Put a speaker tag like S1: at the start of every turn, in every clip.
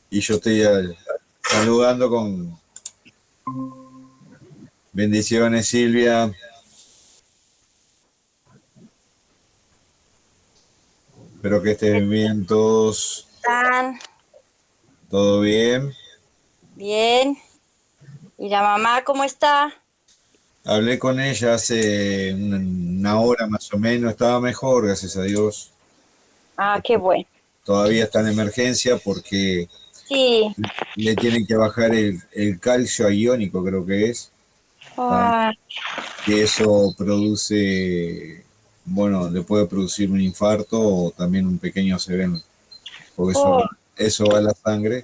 S1: Y yo estoy saludando con bendiciones, Silvia. Espero que estén bien todos.
S2: ¿Están
S1: ¿Todo bien?
S2: bien? ¿Y la mamá cómo está?
S1: Hablé con ella hace una hora más o menos. Estaba mejor, gracias a Dios.
S2: Ah, qué bueno.
S1: Todavía está en emergencia porque
S2: Sí.
S1: le tienen que bajar el calcio iónico, creo que es. ¿Tá?
S2: Ah,
S1: Que eso produce, bueno, le puede producir un infarto o también un pequeño severo, porque
S2: oh,
S1: eso va a la sangre.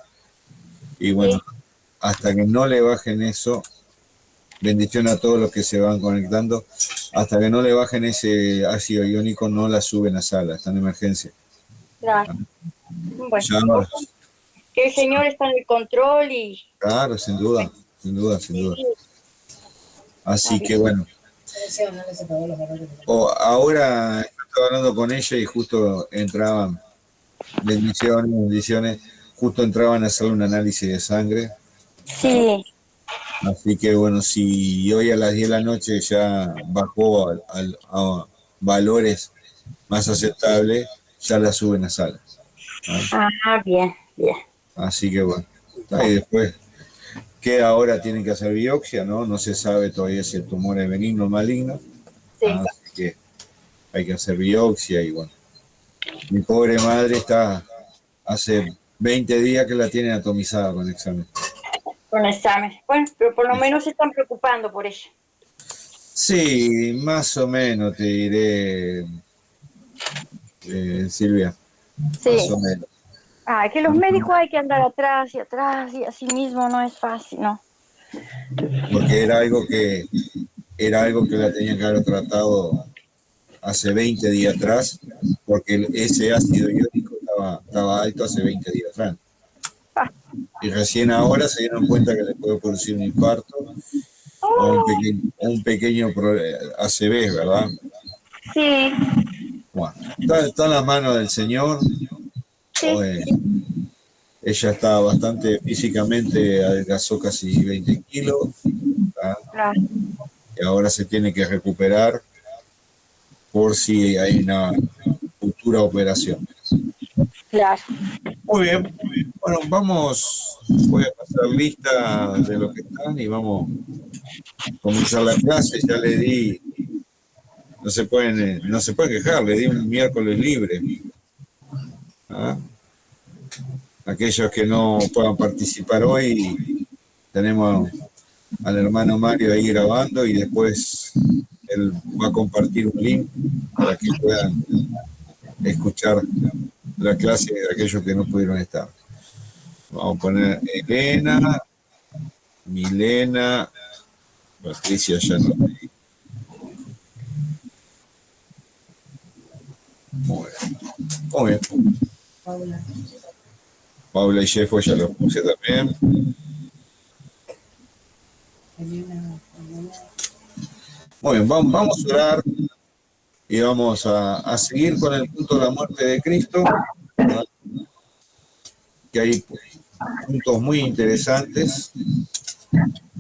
S1: Y bueno,
S2: sí,
S1: hasta que no le bajen eso, bendición a todos los que se van conectando, hasta que no le bajen ese ácido iónico no la suben a sala, está en emergencia.
S2: claro. Bueno,
S1: Ya,
S2: que el Señor está en el control y
S1: claro, sin duda, sin duda, sin
S2: sí,
S1: duda. Así
S2: está
S1: que bueno, ahora estaba hablando con ella y justo entraban, bendiciones, bendiciones, justo entraban a hacer un análisis de sangre. ¿Tá?
S2: sí,
S1: Así que bueno, si hoy a las 10 de la noche ya bajó a valores más aceptables, ya la suben a sala. ¿Ah?
S2: bien, bien.
S1: Así que bueno, y después, ¿qué ahora tienen que hacer biopsia? No se sabe todavía si el tumor es benigno o maligno.
S2: Sí.
S1: Así que hay que hacer biopsia y bueno, mi pobre madre está hace 20 días que la tienen atomizada con examen.
S2: Con examen. Bueno, pero por lo menos se están preocupando por ella.
S1: Sí, más o menos te diré, Silvia, más
S2: Sí.
S1: o menos.
S2: Ah, que los médicos hay que andar atrás y así mismo no es fácil, ¿no?
S1: Porque era algo que la tenían que haber tratado hace 20 días atrás, porque ese ácido iónico estaba alto hace 20 días atrás.
S2: Ah,
S1: Y recién ahora se dieron cuenta que le puede producir un infarto o un pequeño ACV, ¿verdad?
S2: sí,
S1: Bueno, está en las manos del Señor.
S2: sí,
S1: eh, Ella está bastante físicamente, adelgazó casi 20 kilos, ¿tá?
S2: claro,
S1: Y ahora se tiene que recuperar por si hay una futura operación.
S2: claro.
S1: Muy bien, bueno, voy a pasar lista de lo que están y vamos a comenzar la clase. Ya le di, no se pueden quejar, le di un miércoles libre. ¿Ah? Aquellos que no puedan participar hoy, tenemos al hermano Mario ahí grabando y después él va a compartir un link para que puedan escuchar la clase de aquellos que no pudieron estar. Vamos a poner Elena, Milena, Patricia ya no. Muy bien. Muy bien. Paula y Jeffo ya los puse también. Muy bien, vamos a orar y vamos a seguir con el punto de la muerte de Cristo, ¿verdad? Que hay puntos muy interesantes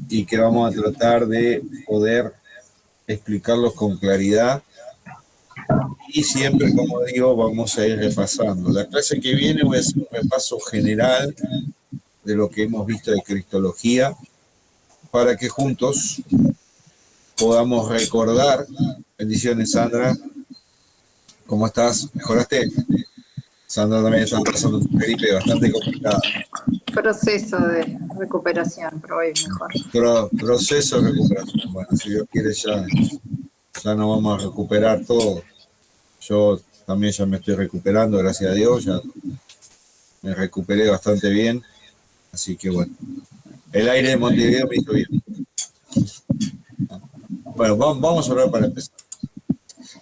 S1: y que vamos a tratar de poder explicarlos con claridad. Y siempre, como digo, vamos a ir repasando. La clase que viene voy a hacer un repaso general de lo que hemos visto de Cristología para que juntos podamos recordar. Bendiciones, Sandra. ¿Cómo estás? ¿Mejoraste? Sandra también está pasando un gripe bastante complicada.
S3: Proceso de recuperación, pero hoy mejor.
S1: Proceso de recuperación. Bueno, si Dios quiere ya nos vamos a recuperar todo. Yo también ya me estoy recuperando, gracias a Dios, ya me recuperé bastante bien. Así que bueno, el aire de Montevideo me hizo bien. Bueno, vamos a orar para empezar.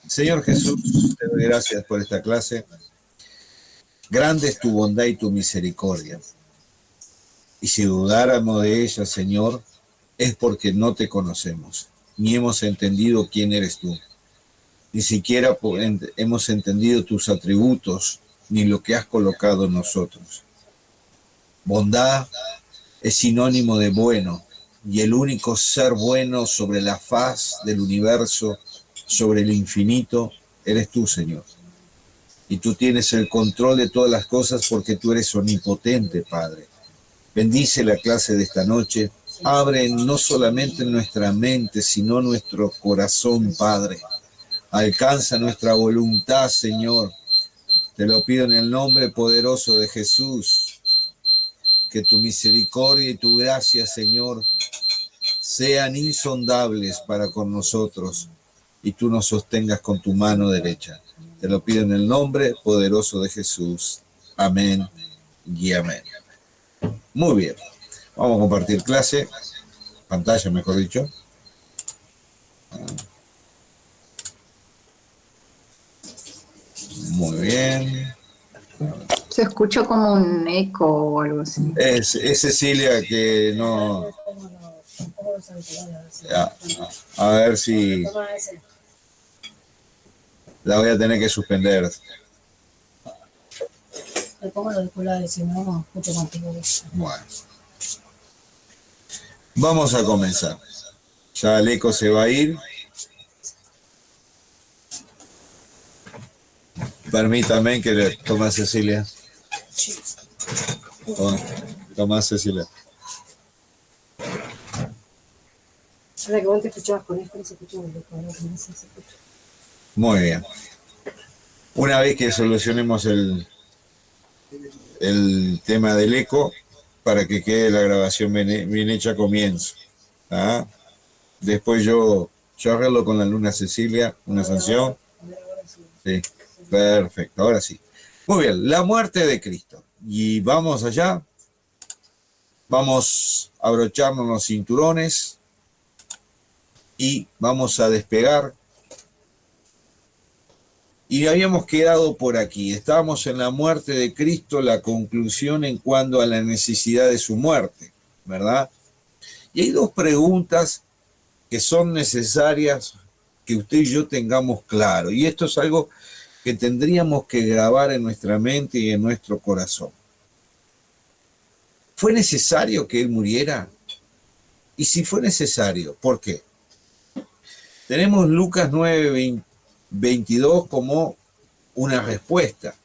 S1: Señor Jesús, te doy gracias por esta clase. Grande es tu bondad y tu misericordia. Y si dudáramos de ella, Señor, es porque no te conocemos, ni hemos entendido quién eres tú. Ni siquiera hemos entendido tus atributos, ni lo que has colocado en nosotros. Bondad es sinónimo de bueno, y el único ser bueno sobre la faz del universo, sobre el infinito, eres tú, Señor. Y tú tienes el control de todas las cosas porque tú eres omnipotente, Padre. Bendice la clase de esta noche. Abre no solamente nuestra mente, sino nuestro corazón, Padre. Alcanza nuestra voluntad, Señor. Te lo pido en el nombre poderoso de Jesús. Que tu misericordia y tu gracia, Señor, sean insondables para con nosotros y tú nos sostengas con tu mano derecha. Te lo pido en el nombre poderoso de Jesús. Amén y amén. Muy bien. Vamos a compartir clase, pantalla mejor dicho. Muy bien.
S3: Se escuchó como un eco o algo así.
S1: Es Cecilia que no... A ver si... La voy a tener que suspender.
S4: Le pongo los auriculares, si no, no escucho contigo.
S1: Bueno. Vamos a comenzar. Ya el eco se va a ir. Permítame que le tome Cecilia. Toma Cecilia.
S4: Ahora que vos te escuchabas con esto, no se escucha con el eco, no se escucha.
S1: Muy bien. Una vez que solucionemos el tema del eco, para que quede la grabación bien hecha, comienzo. ¿Ah? Después yo arreglo con la Luna Cecilia una sanción. Sí, perfecto, ahora sí. Muy bien, la muerte de Cristo. Y vamos allá. Vamos a abrocharnos los cinturones y vamos a despegar. Y habíamos quedado por aquí. Estábamos en la muerte de Cristo, la conclusión en cuanto a la necesidad de su muerte, ¿verdad? Y hay dos preguntas que son necesarias que usted y yo tengamos claro. Y esto es algo que tendríamos que grabar en nuestra mente y en nuestro corazón. ¿Fue necesario que Él muriera? Y si fue necesario, ¿por qué? Tenemos Lucas 9:22 como una respuesta.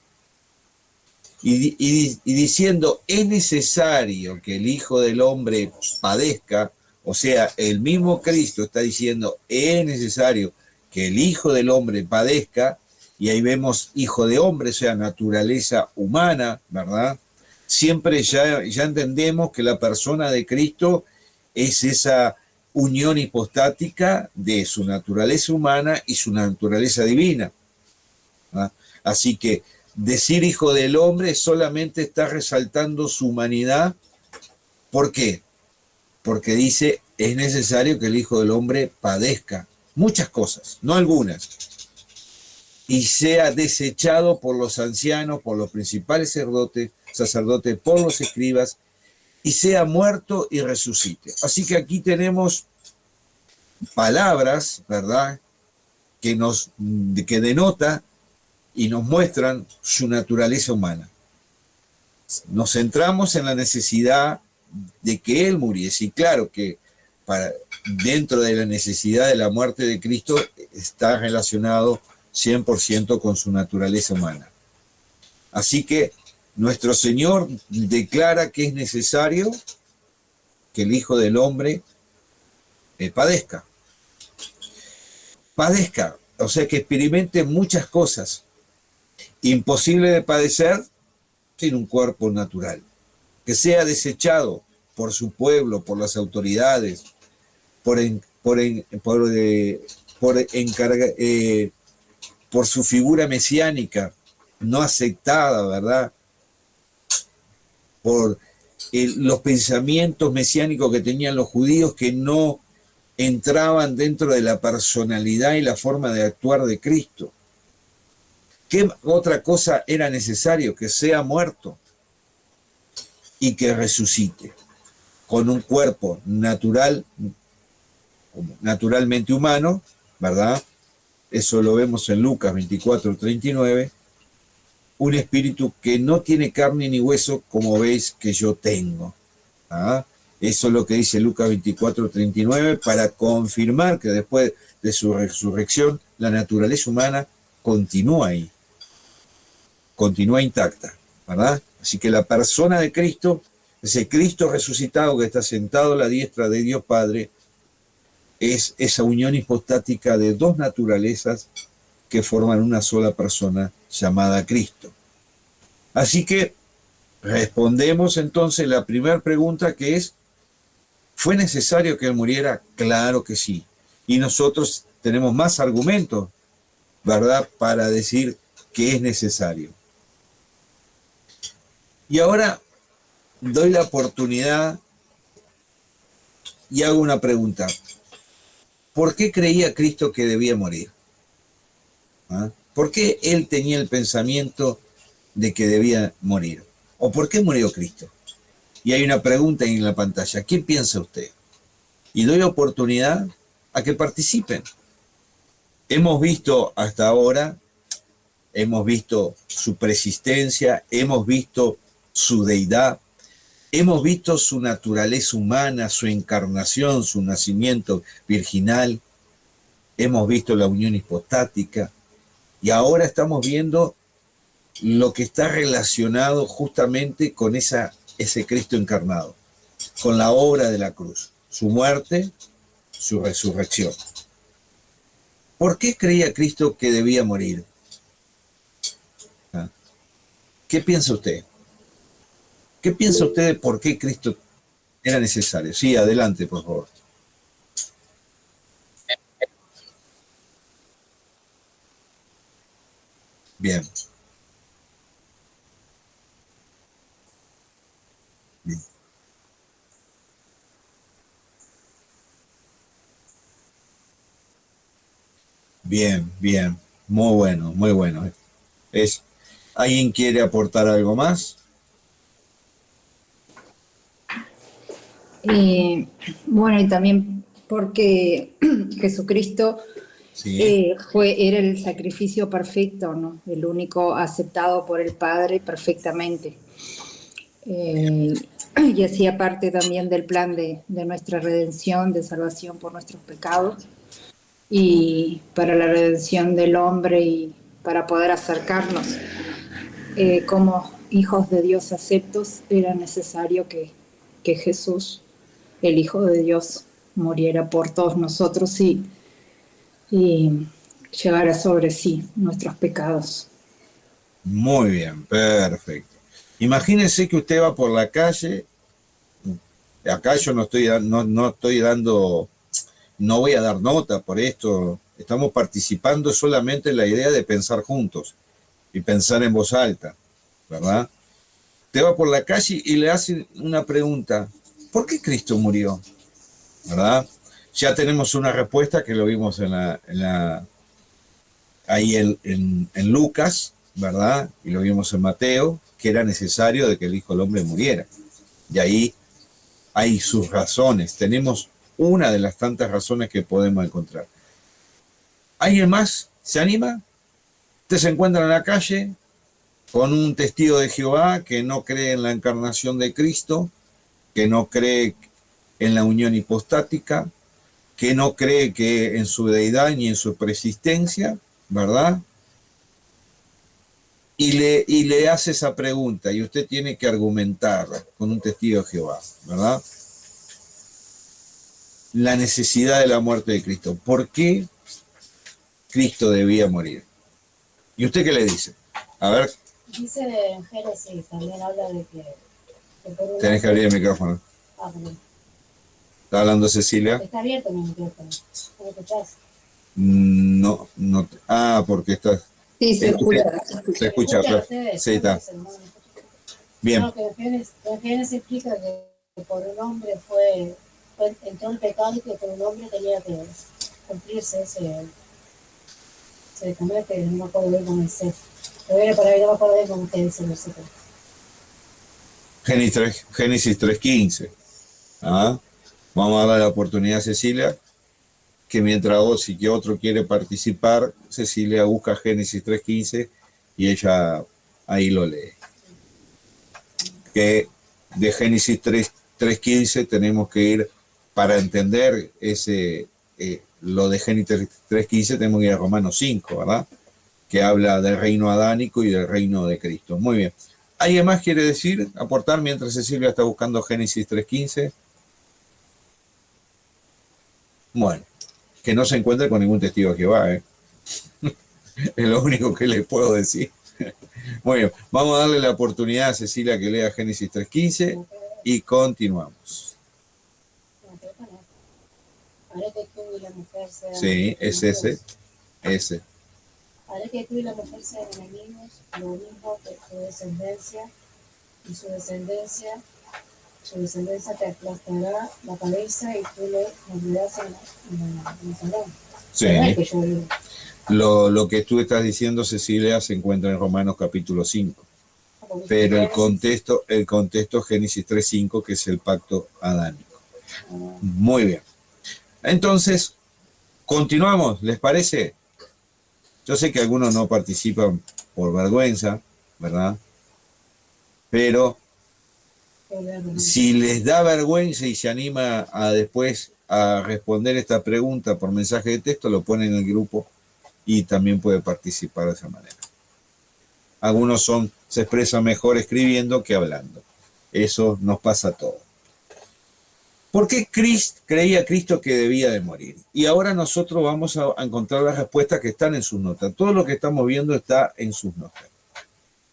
S1: Y diciendo, es necesario que el Hijo del Hombre padezca, o sea, el mismo Cristo está diciendo, es necesario que el Hijo del Hombre padezca, y ahí vemos Hijo de Hombre, o sea, naturaleza humana, ¿verdad? Siempre ya entendemos que la persona de Cristo es esa unión hipostática de su naturaleza humana y su naturaleza divina. ¿Ah? Así que decir Hijo del Hombre solamente está resaltando su humanidad. ¿Por qué? Porque dice, es necesario que el Hijo del Hombre padezca muchas cosas, no algunas, y sea desechado por los ancianos, por los principales sacerdotes, por los escribas, y sea muerto y resucite. Así que aquí tenemos palabras, ¿verdad?, que denota y nos muestran su naturaleza humana. Nos centramos en la necesidad de que Él muriese, y claro que dentro de la necesidad de la muerte de Cristo está relacionado 100% con su naturaleza humana. Así que nuestro Señor declara que es necesario que el Hijo del Hombre padezca. Padezca, o sea, que experimente muchas cosas. Imposible de padecer sin un cuerpo natural. Que sea desechado por su pueblo, por las autoridades, por su figura mesiánica no aceptada, ¿verdad? Por los pensamientos mesiánicos que tenían los judíos que no entraban dentro de la personalidad y la forma de actuar de Cristo. ¿Qué otra cosa era necesario? Que sea muerto y que resucite con un cuerpo natural, naturalmente humano, ¿verdad? Eso lo vemos en Lucas 24:39. un espíritu que no tiene carne ni hueso, como veis que yo tengo. ¿Ah? Eso es lo que dice Lucas 24:39, para confirmar que después de su resurrección, la naturaleza humana continúa ahí, continúa intacta, ¿verdad? Así que la persona de Cristo, ese Cristo resucitado que está sentado a la diestra de Dios Padre, es esa unión hipostática de dos naturalezas que forman una sola persona llamada Cristo. Así que respondemos entonces la primera pregunta, que es, ¿fue necesario que él muriera? Claro que sí. Y nosotros tenemos más argumentos, ¿verdad?, para decir que es necesario. Y ahora doy la oportunidad y hago una pregunta. ¿Por qué creía Cristo que debía morir? ¿Ah? ¿Por qué él tenía el pensamiento de que debía morir? ¿O por qué murió Cristo? Y hay una pregunta ahí en la pantalla. ¿Qué piensa usted? Y doy oportunidad a que participen. Hemos visto hasta ahora, hemos visto su persistencia, hemos visto su deidad, hemos visto su naturaleza humana, su encarnación, su nacimiento virginal, hemos visto la unión hipostática, y ahora estamos viendo lo que está relacionado justamente con ese Cristo encarnado, con la obra de la cruz, su muerte, su resurrección. ¿Por qué creía Cristo que debía morir? ¿Ah? ¿Qué piensa usted? ¿Qué piensa usted de por qué Cristo era necesario? Sí, adelante, por favor. Bien. Bien, bien. Muy bueno, muy bueno. ¿Alguien quiere aportar algo más?
S3: Bueno, y también porque Jesucristo
S1: Sí.
S3: era el sacrificio perfecto, ¿no? El único aceptado por el Padre perfectamente. Y hacía parte también del plan de nuestra redención, de salvación por nuestros pecados y para la redención del hombre y para poder acercarnos como hijos de Dios aceptos, era necesario que Jesús, el Hijo de Dios, muriera por todos nosotros y llevara sobre sí nuestros pecados.
S1: Muy bien, perfecto. Imagínense que usted va por la calle, acá yo no estoy dando, no voy a dar nota por esto, estamos participando solamente en la idea de pensar juntos y pensar en voz alta, ¿verdad? Usted va por la calle y le hacen una pregunta, ¿por qué Cristo murió? ¿Verdad? Ya tenemos una respuesta que lo vimos ahí en Lucas, ¿verdad? Y lo vimos en Mateo, que era necesario de que el Hijo del Hombre muriera. Y ahí hay sus razones. Tenemos una de las tantas razones que podemos encontrar. ¿Alguien más se anima? Usted se encuentra en la calle con un testigo de Jehová que no cree en la encarnación de Cristo, que no cree en la unión hipostática, que no cree que en su deidad ni en su persistencia, ¿verdad? Y le hace esa pregunta y usted tiene que argumentarla con un testigo de Jehová, ¿verdad? La necesidad de la muerte de Cristo. ¿Por qué Cristo debía morir? ¿Y usted qué le dice? A ver.
S4: Dice en Génesis, también habla de que
S1: Tenés que abrir el micrófono. ¿Está hablando Cecilia?
S4: Está abierto mi micrófono. ¿Me escuchás?
S1: No, no. Porque está...
S3: Sí, se escucha.
S1: Se escucha, sí, está. Bien.
S4: No, que en Génesis explica que por un hombre entró el pecado y que por un hombre tenía que cumplirse se convierte, no me acuerdo bien cómo dice. Pero era para ver, no me acuerdo bien cómo dice el versículo.
S1: Génesis 3:15. Vamos a dar la oportunidad a Cecilia, que mientras vos, si que otro quiere participar, Cecilia busca Génesis 3:15 y ella ahí lo lee. Que de Génesis 3:15 tenemos que ir, para entender lo de Génesis 3:15, tenemos que ir a Romanos 5, ¿verdad? Que habla del reino adánico y del reino de Cristo. Muy bien. ¿Alguien más quiere decir, aportar, mientras Cecilia está buscando Génesis 3:15? Bueno, que no se encuentre con ningún testigo de Jehová, ¿eh? Es lo único que le puedo decir. Muy bien, vamos a darle la oportunidad a Cecilia que lea Génesis 3:15 y continuamos.
S4: Haré que tú y la mujer sean
S1: Sí, es ese.
S4: Haré que tú y la mujer sean enemigos, lo mismo que tu descendencia y su descendencia te aplastará la cabeza y tú le morirás en el salón.
S1: Sí.
S4: Que yo digo.
S1: Lo que tú estás diciendo, Cecilia, se encuentra en Romanos capítulo 5. Pero el contexto Génesis 3:5, que es el pacto adánico. Muy bien. Entonces, continuamos, ¿les parece? Yo sé que algunos no participan por vergüenza, ¿verdad? Pero si les da vergüenza y se anima a después a responder esta pregunta por mensaje de texto, lo ponen en el grupo y también puede participar de esa manera. Algunos se expresan mejor escribiendo que hablando. Eso nos pasa a todos. ¿Por qué creía Cristo que debía de morir? Y ahora nosotros vamos a encontrar las respuestas que están en sus notas. Todo lo que estamos viendo está en sus notas.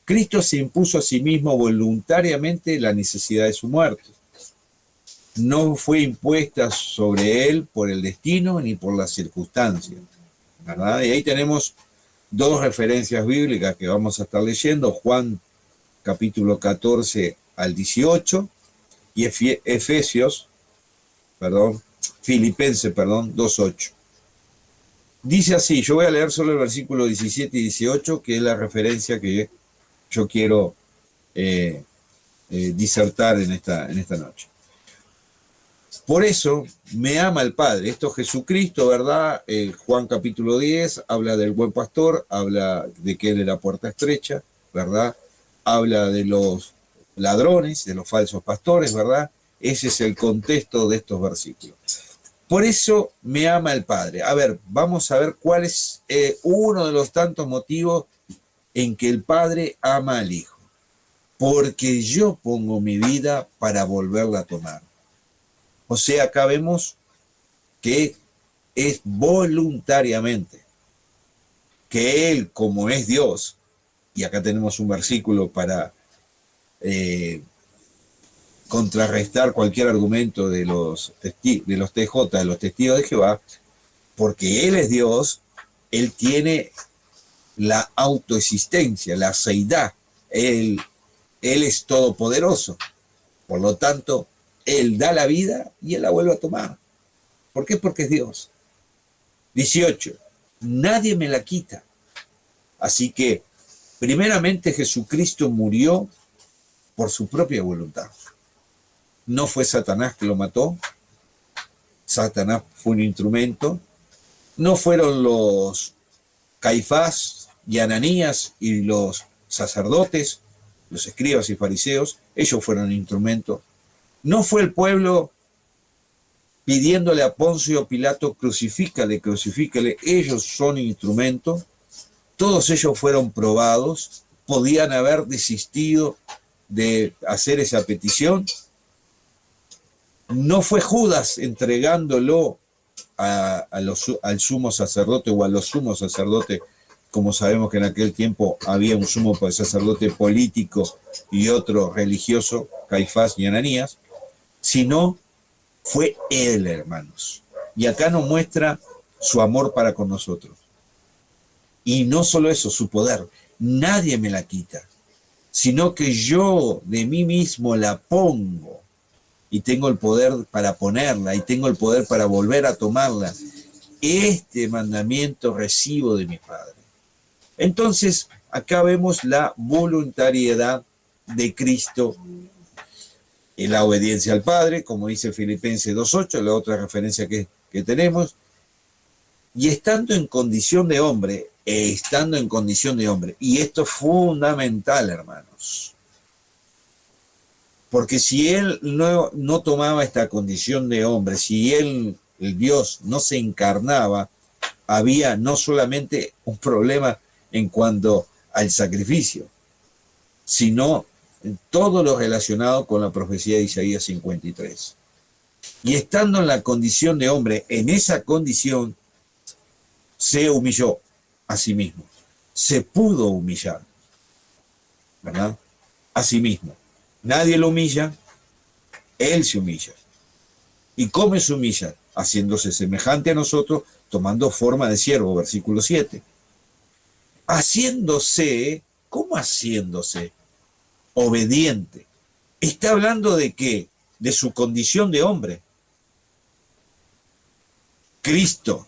S1: Cristo se impuso a sí mismo voluntariamente la necesidad de su muerte. No fue impuesta sobre él por el destino ni por las circunstancias, ¿verdad? Y ahí tenemos dos referencias bíblicas que vamos a estar leyendo: Juan capítulo 14 al 18 y Filipenses 2:8. Dice así, yo voy a leer solo el versículo 17 y 18, que es la referencia que yo quiero disertar en esta noche. Por eso me ama el Padre. Esto es Jesucristo, ¿verdad? Juan capítulo 10 habla del buen pastor, habla de que él es la puerta estrecha, ¿verdad? Habla de los ladrones, de los falsos pastores, ¿verdad? Ese es el contexto de estos versículos. Por eso me ama el Padre. A ver, vamos a ver cuál es uno de los tantos motivos en que el Padre ama al Hijo. Porque yo pongo mi vida para volverla a tomar. O sea, acá vemos que es voluntariamente, que Él, como es Dios, y acá tenemos un versículo para contrarrestar cualquier argumento de los TJ, de los testigos de Jehová, porque Él es Dios, Él tiene la autoexistencia, la seidá, Él es todopoderoso, por lo tanto, Él da la vida y Él la vuelve a tomar. ¿Por qué? Porque es Dios. 18. Nadie me la quita. Así que, primeramente, Jesucristo murió por su propia voluntad. No fue Satanás que lo mató. Satanás fue un instrumento. No fueron los Caifás y Ananías y los sacerdotes, los escribas y fariseos. Ellos fueron instrumentos. No fue el pueblo pidiéndole a Poncio Pilato, crucifícale, crucifícale. Ellos son instrumentos. Todos ellos fueron probados. Podían haber desistido de hacer esa petición. No fue Judas entregándolo al sumo sacerdote o a los sumos sacerdotes, como sabemos que en aquel tiempo había un sumo sacerdote político y otro religioso, Caifás y Ananías, sino fue Él, hermanos. Y acá nos muestra su amor para con nosotros. Y no solo eso, su poder. Nadie me la quita, sino que yo de mí mismo la pongo. Y tengo el poder para ponerla, y tengo el poder para volver a tomarla. Este mandamiento recibo de mi Padre. Entonces, acá vemos la voluntariedad de Cristo en la obediencia al Padre, como dice Filipenses 2:8, la otra referencia que tenemos. Y estando en condición de hombre, estando en condición de hombre. Y esto es fundamental, hermanos. Porque si él no tomaba esta condición de hombre, si él, el Dios, no se encarnaba, había no solamente un problema en cuanto al sacrificio, sino en todo lo relacionado con la profecía de Isaías 53. Y estando en la condición de hombre, en esa condición, se humilló a sí mismo. Se pudo humillar, ¿verdad? A sí mismo. Nadie lo humilla, él se humilla. ¿Y cómo se humilla? Haciéndose semejante a nosotros, tomando forma de siervo, versículo 7. Haciéndose, ¿cómo haciéndose? Obediente. Está hablando de qué? De su condición de hombre. Cristo,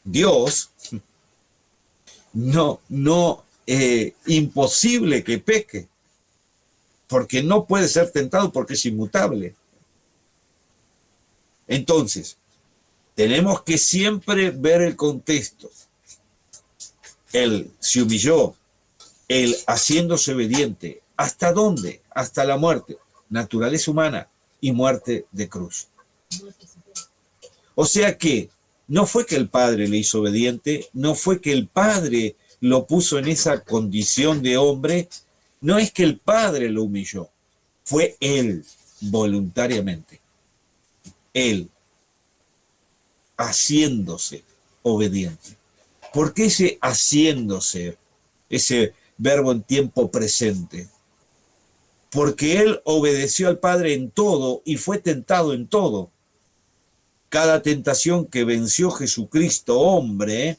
S1: Dios, imposible que peque, porque no puede ser tentado porque es inmutable. Entonces, tenemos que siempre ver el contexto. Él se humilló, él haciéndose obediente. ¿Hasta dónde? Hasta la muerte, naturaleza humana y muerte de cruz. O sea que no fue que el Padre le hizo obediente, no fue que el Padre lo puso en esa condición de hombre, no es que el Padre lo humilló, fue él voluntariamente. Él haciéndose obediente. ¿Por qué ese haciéndose, ese verbo en tiempo presente? Porque él obedeció al Padre en todo y fue tentado en todo. Cada tentación que venció Jesucristo, hombre,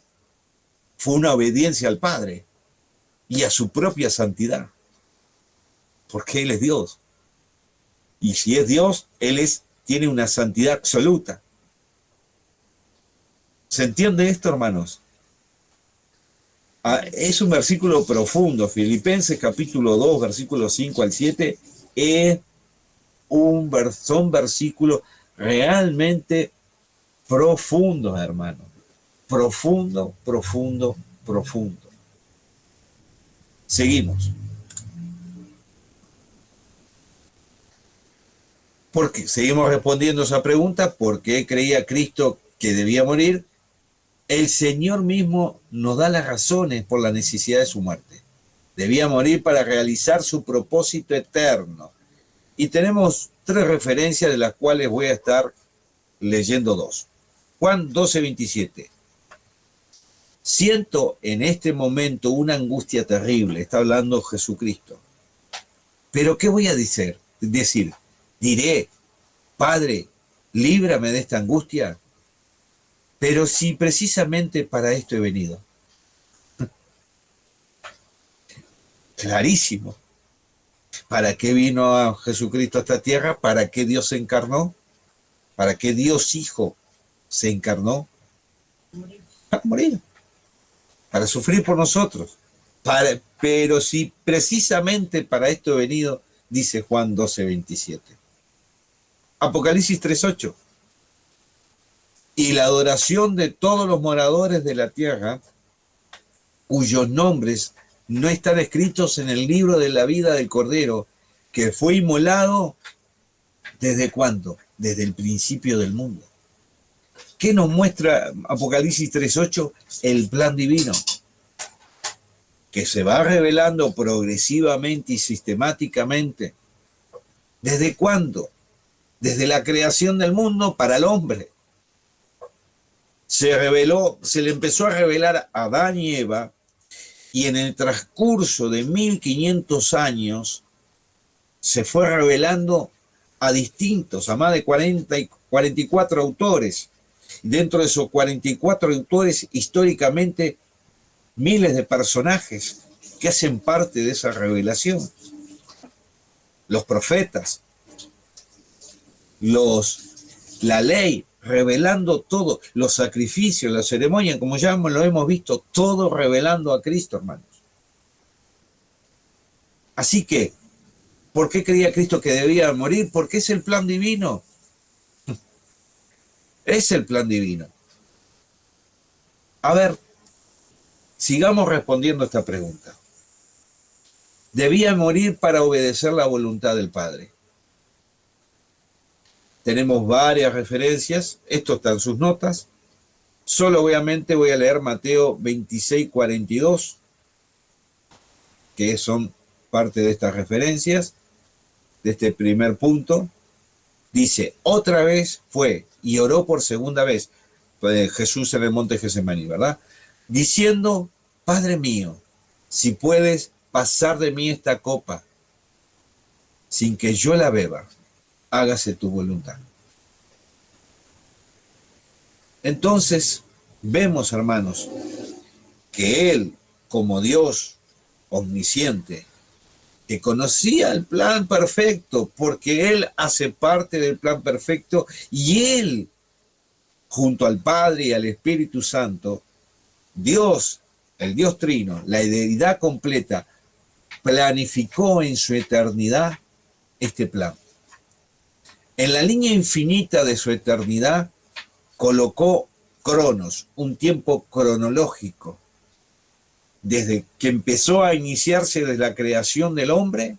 S1: fue una obediencia al Padre y a su propia santidad. Porque Él es Dios. Y si es Dios, Él tiene una santidad absoluta. ¿Se entiende esto, hermanos? Es un versículo profundo. Filipenses capítulo 2, versículos 5 al 7, son versículos realmente profundos, hermanos. Profundo, profundo, profundo. Seguimos. Porque seguimos respondiendo esa pregunta, ¿por qué creía Cristo que debía morir? El Señor mismo nos da las razones por la necesidad de su muerte. Debía morir para realizar su propósito eterno. Y tenemos 3 referencias de las cuales voy a estar leyendo 2. Juan 12:27. Siento en este momento una angustia terrible, está hablando Jesucristo. Pero ¿qué voy a decir? Diré, Padre, líbrame de esta angustia. Pero si precisamente para esto he venido. Clarísimo. ¿Para qué vino a Jesucristo a esta tierra? ¿Para qué Dios se encarnó? ¿Para qué Dios Hijo se encarnó? Para morir. Para sufrir por nosotros. Pero si precisamente para esto he venido, dice Juan 12:27. Apocalipsis 3:8. Y la adoración de todos los moradores de la tierra, cuyos nombres no están escritos en el libro de la vida del Cordero, que fue inmolado, ¿desde cuándo? Desde el principio del mundo. ¿Qué nos muestra Apocalipsis 3:8? El plan divino, que se va revelando progresivamente y sistemáticamente. ¿Desde cuándo? Desde la creación del mundo para el hombre. Se le empezó a revelar a Adán y Eva, y en el transcurso de 1500 años se fue revelando a más de 44 autores. Dentro de esos 44 autores, históricamente, miles de personajes que hacen parte de esa revelación. Los profetas, la ley, revelando todo, los sacrificios, las ceremonias, como ya lo hemos visto, todo revelando a Cristo, hermanos. Así que, ¿por qué creía Cristo que debía morir? Porque es el plan divino. Es el plan divino. A ver, sigamos respondiendo a esta pregunta. Debía morir para obedecer la voluntad del Padre. Tenemos varias referencias, esto está en sus notas. Solo obviamente voy a leer Mateo 26:42, que son parte de estas referencias, de este primer punto. Dice, otra vez fue y oró por segunda vez, Jesús en el monte Getsemaní, ¿verdad? Diciendo, Padre mío, si puedes pasar de mí esta copa, sin que yo la beba, hágase tu voluntad. Entonces, vemos, hermanos, que Él, como Dios omnisciente, que conocía el plan perfecto, porque Él hace parte del plan perfecto, y Él, junto al Padre y al Espíritu Santo, Dios, el Dios Trino, la deidad completa, planificó en su eternidad este plan. En la línea infinita de su eternidad, colocó cronos, un tiempo cronológico, desde que empezó a iniciarse desde la creación del hombre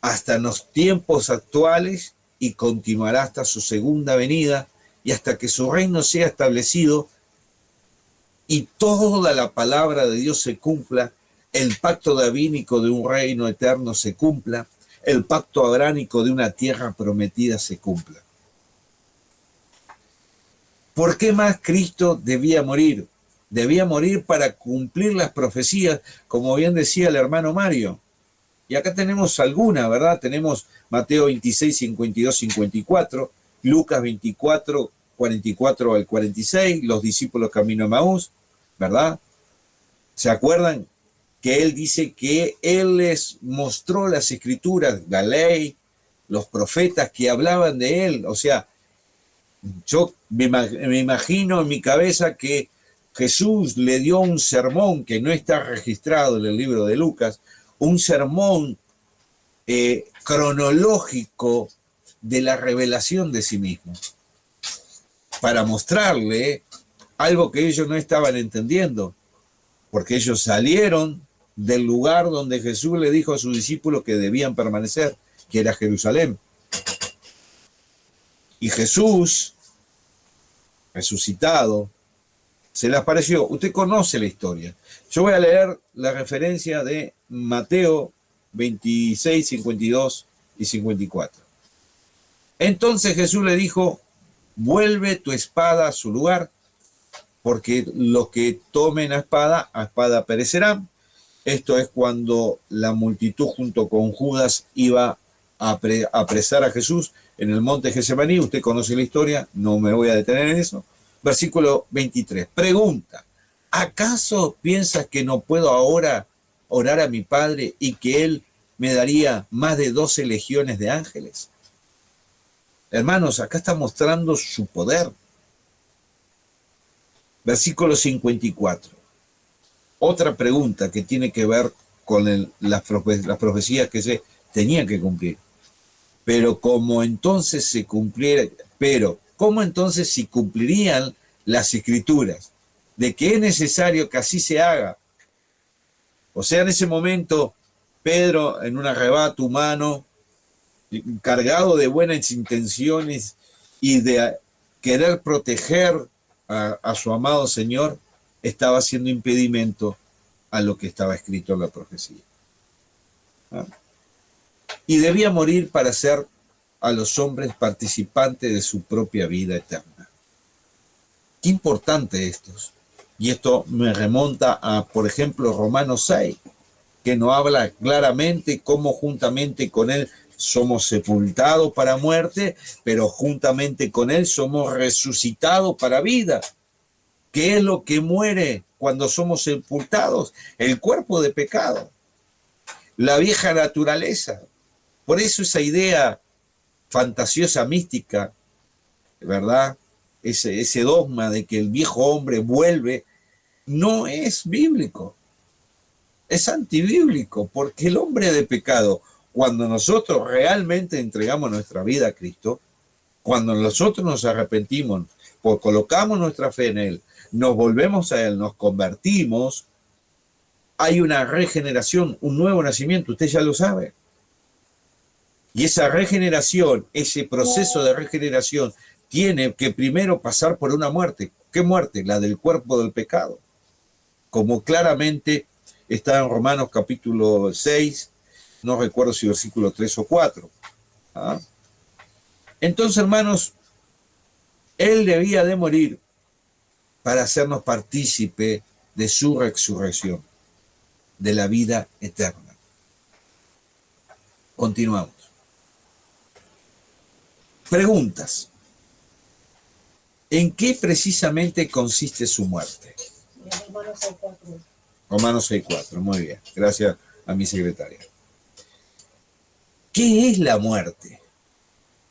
S1: hasta los tiempos actuales y continuará hasta su segunda venida y hasta que su reino sea establecido y toda la palabra de Dios se cumpla, el pacto davínico de un reino eterno se cumpla, el pacto abránico de una tierra prometida se cumpla. ¿Por qué más Cristo debía morir? Debía morir para cumplir las profecías, como bien decía el hermano Mario. Y acá tenemos alguna, ¿verdad? Tenemos Mateo 26, 52, 54, Lucas 24, 44 al 46, los discípulos camino a Emaús, ¿verdad? ¿Se acuerdan? Que él dice que él les mostró las escrituras, la ley, los profetas que hablaban de él. O sea, yo me imagino en mi cabeza que Jesús le dio un sermón que no está registrado en el libro de Lucas, un sermón cronológico de la revelación de sí mismo, para mostrarle algo que ellos no estaban entendiendo, porque ellos salieron del lugar donde Jesús le dijo a sus discípulos que debían permanecer, que era Jerusalén. Y Jesús, resucitado, se le apareció. Usted conoce la historia. Yo voy a leer la referencia de Mateo 26, 52 y 54. Entonces Jesús le dijo, vuelve tu espada a su lugar, porque los que tomen a espada perecerán. Esto es cuando la multitud junto con Judas iba a apresar a Jesús en el monte Getsemaní. Usted conoce la historia, no me voy a detener en eso. Versículo 23. Pregunta, ¿acaso piensas que no puedo ahora orar a mi Padre y que Él me daría más de 12 legiones de ángeles? Hermanos, acá está mostrando su poder. Versículo 54. Otra pregunta que tiene que ver con las profecías que se tenían que cumplir. ¿Cómo entonces si cumplirían las escrituras de que es necesario que así se haga? O sea, en ese momento, Pedro, en un arrebato humano, cargado de buenas intenciones y de querer proteger a su amado Señor, estaba haciendo impedimento a lo que estaba escrito en la profecía. ¿Ah? Y debía morir para ser a los hombres participantes de su propia vida eterna. Qué importante esto. Y esto me remonta a, por ejemplo, Romanos 6, que nos habla claramente cómo juntamente con Él somos sepultados para muerte, pero juntamente con Él somos resucitados para vida. ¿Qué es lo que muere cuando somos sepultados? El cuerpo de pecado, la vieja naturaleza. Por eso esa idea fantasiosa, mística, ¿verdad? Ese dogma de que el viejo hombre vuelve, no es bíblico. Es antibíblico, porque el hombre de pecado, cuando nosotros realmente entregamos nuestra vida a Cristo, cuando nosotros nos arrepentimos, colocamos nuestra fe en Él, nos volvemos a Él, nos convertimos, hay una regeneración, un nuevo nacimiento, usted ya lo sabe. Y esa regeneración, ese proceso de regeneración, tiene que primero pasar por una muerte. ¿Qué muerte? La del cuerpo del pecado. Como claramente está en Romanos capítulo 6, no recuerdo si versículo 3 o 4. ¿Ah? Entonces, hermanos, Él debía de morir para hacernos partícipe de su resurrección, de la vida eterna. Continuamos. Preguntas. ¿En qué precisamente consiste su muerte?
S4: Romanos 6:4.
S1: Romanos 6:4, muy bien. Gracias a mi secretaria. ¿Qué es la muerte?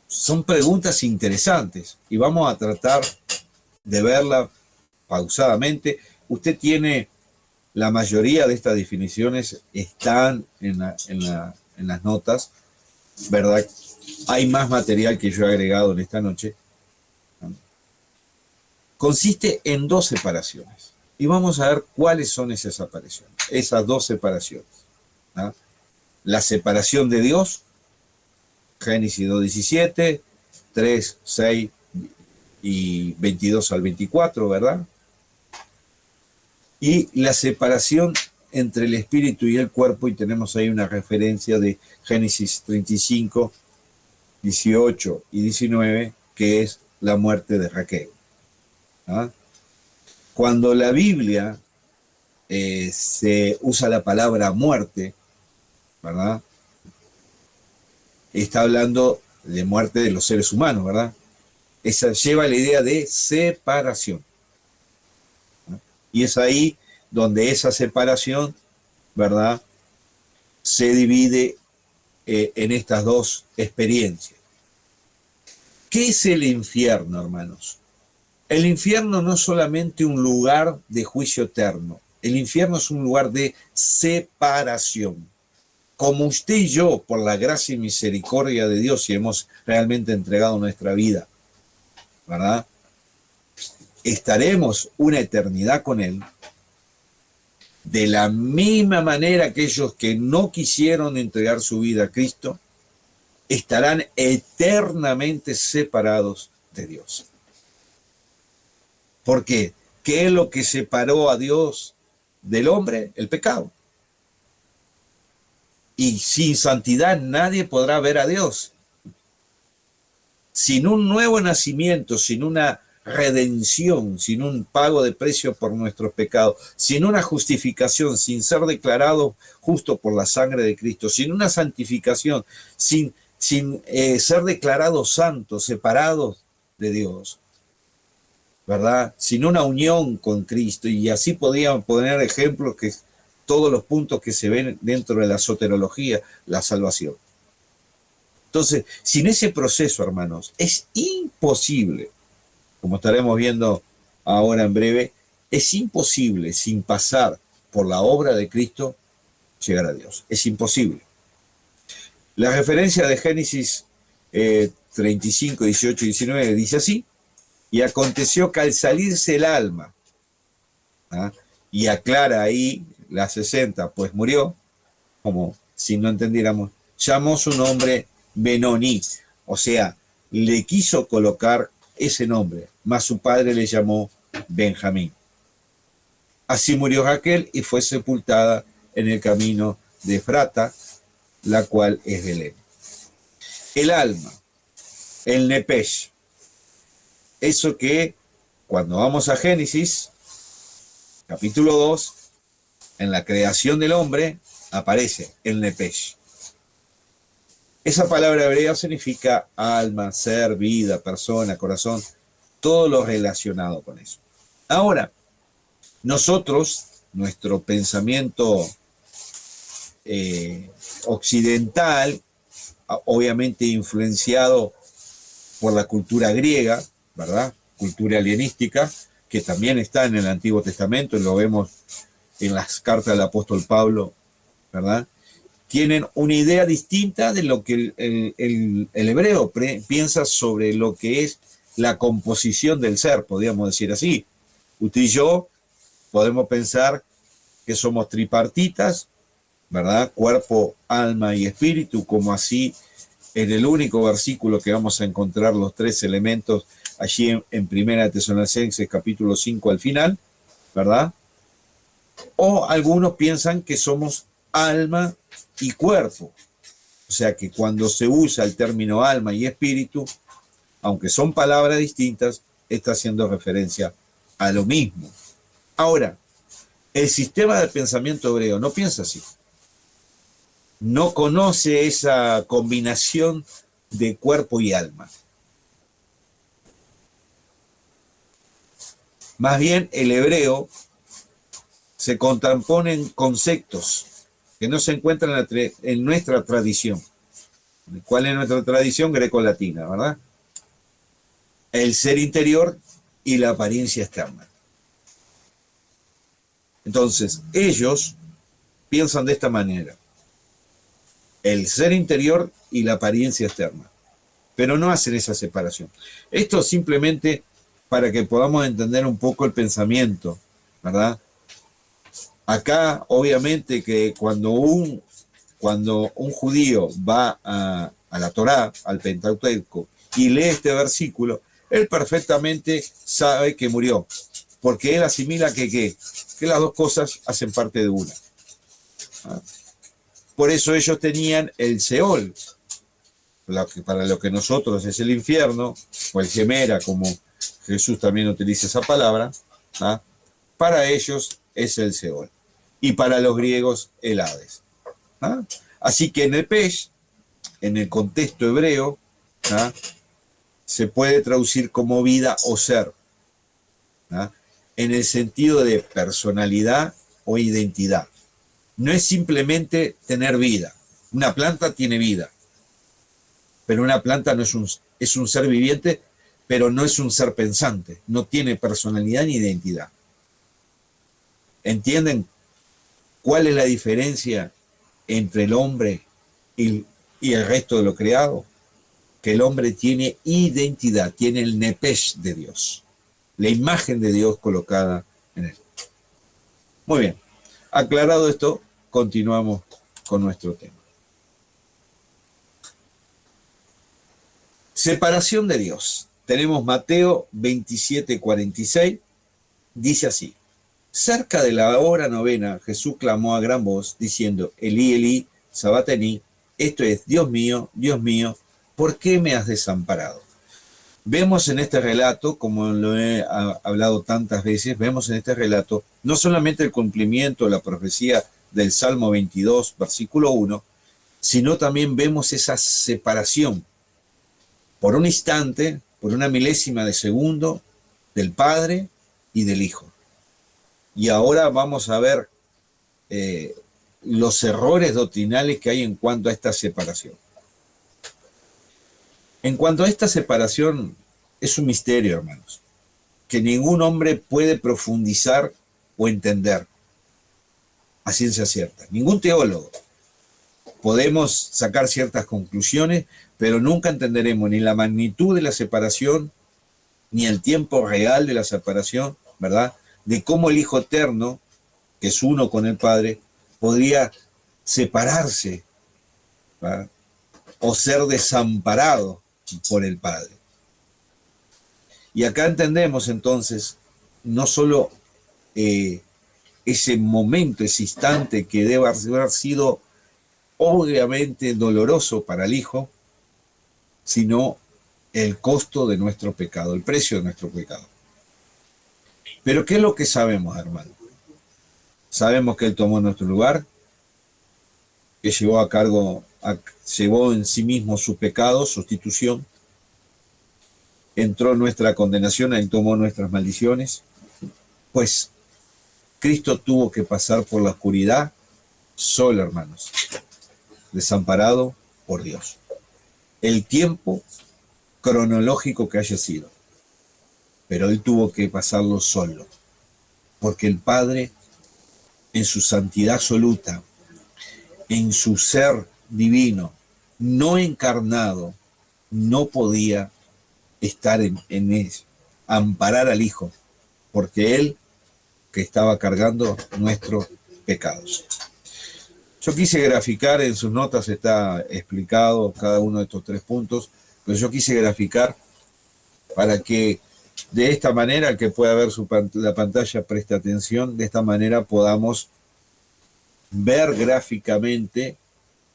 S1: Son preguntas interesantes y vamos a tratar de verla pausadamente. Usted tiene la mayoría de estas definiciones, están en las notas, ¿verdad? Hay más material que yo he agregado en esta noche. Consiste en 2 separaciones. Y vamos a ver cuáles son esas separaciones, esas 2 separaciones. ¿Ah? La separación de Dios, Génesis 2:17, 3, 6 y 22 al 24, ¿verdad? Y la separación entre el espíritu y el cuerpo, y tenemos ahí una referencia de Génesis 35, 18 y 19, que es la muerte de Raquel. ¿Ah? Cuando la Biblia se usa la palabra muerte, ¿verdad? Está hablando de muerte de los seres humanos, ¿verdad? Esa lleva la idea de separación. ¿Ah? Y es ahí donde esa separación, ¿verdad?, se divide en estas 2 experiencias. ¿Qué es el infierno, hermanos? El infierno no es solamente un lugar de juicio eterno. El infierno es un lugar de separación. Como usted y yo, por la gracia y misericordia de Dios, si hemos realmente entregado nuestra vida, ¿verdad?, estaremos una eternidad con Él. De la misma manera que aquellos que no quisieron entregar su vida a Cristo, estarán eternamente separados de Dios. ¿Por qué? ¿Qué es lo que separó a Dios del hombre? El pecado. Y sin santidad nadie podrá ver a Dios. Sin un nuevo nacimiento, sin una redención, sin un pago de precio por nuestros pecados, sin una justificación, sin ser declarado justo por la sangre de Cristo, sin una santificación, sin ser declarados santos, separados de Dios, ¿verdad? Sin una unión con Cristo. Y así podíamos poner ejemplos que todos los puntos que se ven dentro de la soterología, la salvación. Entonces, sin ese proceso, hermanos, es imposible, como estaremos viendo ahora en breve, es imposible, sin pasar por la obra de Cristo, llegar a Dios. Es imposible. La referencia de Génesis 35, 18 y 19 dice así: y aconteció que al salirse el alma, ¿ah?, y aclara ahí la 60, pues murió, como si no entendiéramos, llamó su nombre Benoni, o sea, le quiso colocar ese nombre, mas su padre le llamó Benjamín. Así murió Raquel y fue sepultada en el camino de Efrata, la cual es Belén. El alma, el nepesh, eso que cuando vamos a Génesis, capítulo 2, en la creación del hombre, aparece el nepesh. Esa palabra hebrea significa alma, ser, vida, persona, corazón, todo lo relacionado con eso. Ahora, nosotros, nuestro pensamiento occidental, obviamente influenciado por la cultura griega, ¿verdad?, cultura helenística, que también está en el Antiguo Testamento, y lo vemos en las cartas del apóstol Pablo, ¿verdad?, tienen una idea distinta de lo que el hebreo piensa sobre lo que es la composición del ser, podríamos decir así. Usted y yo podemos pensar que somos tripartitas, ¿verdad? Cuerpo, alma y espíritu, como así en el único versículo que vamos a encontrar los tres elementos allí en Primera Tesalonicenses capítulo 5 al final, ¿verdad? O algunos piensan que somos alma y cuerpo. O sea que cuando se usa el término alma y espíritu, aunque son palabras distintas, está haciendo referencia a lo mismo. Ahora, el sistema de pensamiento hebreo no piensa así. No conoce esa combinación de cuerpo y alma. Más bien, el hebreo se contraponen conceptos que no se encuentran en nuestra tradición. ¿Cuál es nuestra tradición? Greco-latina, ¿verdad? El ser interior y la apariencia externa. Entonces, ellos piensan de esta manera: el ser interior y la apariencia externa, pero no hacen esa separación. Esto simplemente para que podamos entender un poco el pensamiento, ¿verdad? Acá, obviamente, que cuando un judío va a la Torá, al Pentateuco, y lee este versículo, él perfectamente sabe que murió, porque él asimila que las dos cosas hacen parte de una. Por eso ellos tenían el Seol, para lo que nosotros es el infierno, o el Gemera, como Jesús también utiliza esa palabra, ¿ah? Para ellos es el Seol, y para los griegos el Hades. ¿Ah? Así que en el Pesh, en el contexto hebreo, ¿ah? Se puede traducir como vida o ser, ¿ah? En el sentido de personalidad o identidad. No es simplemente tener vida. Una planta tiene vida, pero una planta no es un ser viviente, pero no es un ser pensante, no tiene personalidad ni identidad. ¿Entienden cuál es la diferencia entre el hombre y el resto de lo creado? Que el hombre tiene identidad, tiene el nepesh de Dios, la imagen de Dios colocada en él. Muy bien, aclarado esto, continuamos con nuestro tema. Separación de Dios. Tenemos Mateo 27:46, dice así: cerca de la hora novena, Jesús clamó a gran voz, diciendo: Elí, Elí, sabatení, esto es: Dios mío, ¿por qué me has desamparado? Vemos en este relato, como lo he hablado tantas veces, vemos en este relato no solamente el cumplimiento de la profecía del Salmo 22, versículo 1, sino también vemos esa separación por un instante, por una milésima de segundo, del Padre y del Hijo. Y ahora vamos a ver los errores doctrinales que hay en cuanto a esta separación. En cuanto a esta separación, es un misterio, hermanos, que ningún hombre puede profundizar o entender a ciencia cierta. Ningún teólogo. Podemos sacar ciertas conclusiones, pero nunca entenderemos ni la magnitud de la separación, ni el tiempo real de la separación, ¿verdad? De cómo el Hijo Eterno, que es uno con el Padre, podría separarse, ¿verdad? O ser desamparado por el Padre. Y acá entendemos entonces no solo ese momento, ese instante que debe haber sido obviamente doloroso para el Hijo, sino el costo de nuestro pecado, el precio de nuestro pecado. Pero ¿qué es lo que sabemos, hermano? Sabemos que Él tomó nuestro lugar, que llevó en sí mismo su pecado, sustitución, entró en nuestra condenación, Él tomó nuestras maldiciones, pues Cristo tuvo que pasar por la oscuridad solo, hermanos, desamparado por Dios. El tiempo cronológico que haya sido, pero Él tuvo que pasarlo solo, porque el Padre, en su santidad absoluta, en su ser divino, no encarnado, no podía estar en eso, amparar al Hijo, porque Él que estaba cargando nuestros pecados. Yo quise graficar, en sus notas está explicado cada uno de estos 3 puntos, pero yo quise graficar para que de esta manera, el que pueda ver la pantalla preste atención, de esta manera podamos ver gráficamente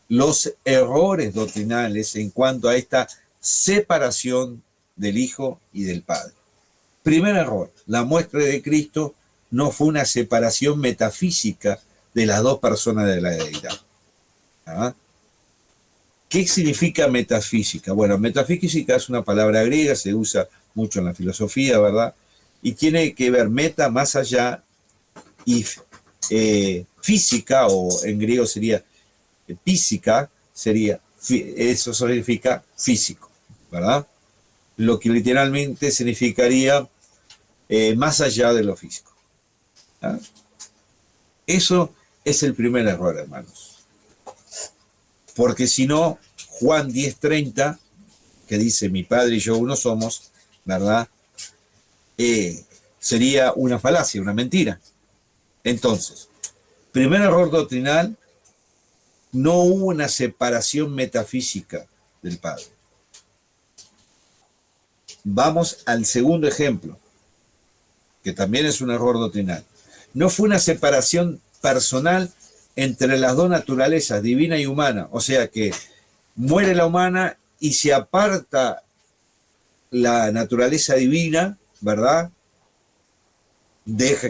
S1: los errores doctrinales en cuanto a esta separación del Hijo y del Padre. Primer error, la muestra de Cristo no fue una separación metafísica de las dos personas de la deidad. ¿Ah? ¿Qué significa metafísica? Bueno, metafísica es una palabra griega, se usa mucho en la filosofía, ¿verdad? Y tiene que ver meta, más allá, y física, o en griego sería física, eso significa físico, ¿verdad? Lo que literalmente significaría más allá de lo físico. ¿Ah? Eso es el primer error, hermanos. Porque si no, Juan 10:30, que dice, mi Padre y yo uno somos, ¿verdad? Sería una falacia, una mentira. Entonces, primer error doctrinal, no hubo una separación metafísica del Padre. Vamos al segundo ejemplo, que también es un error doctrinal. No fue una separación personal entre las dos naturalezas, divina y humana. O sea que muere la humana y se aparta la naturaleza divina, ¿verdad?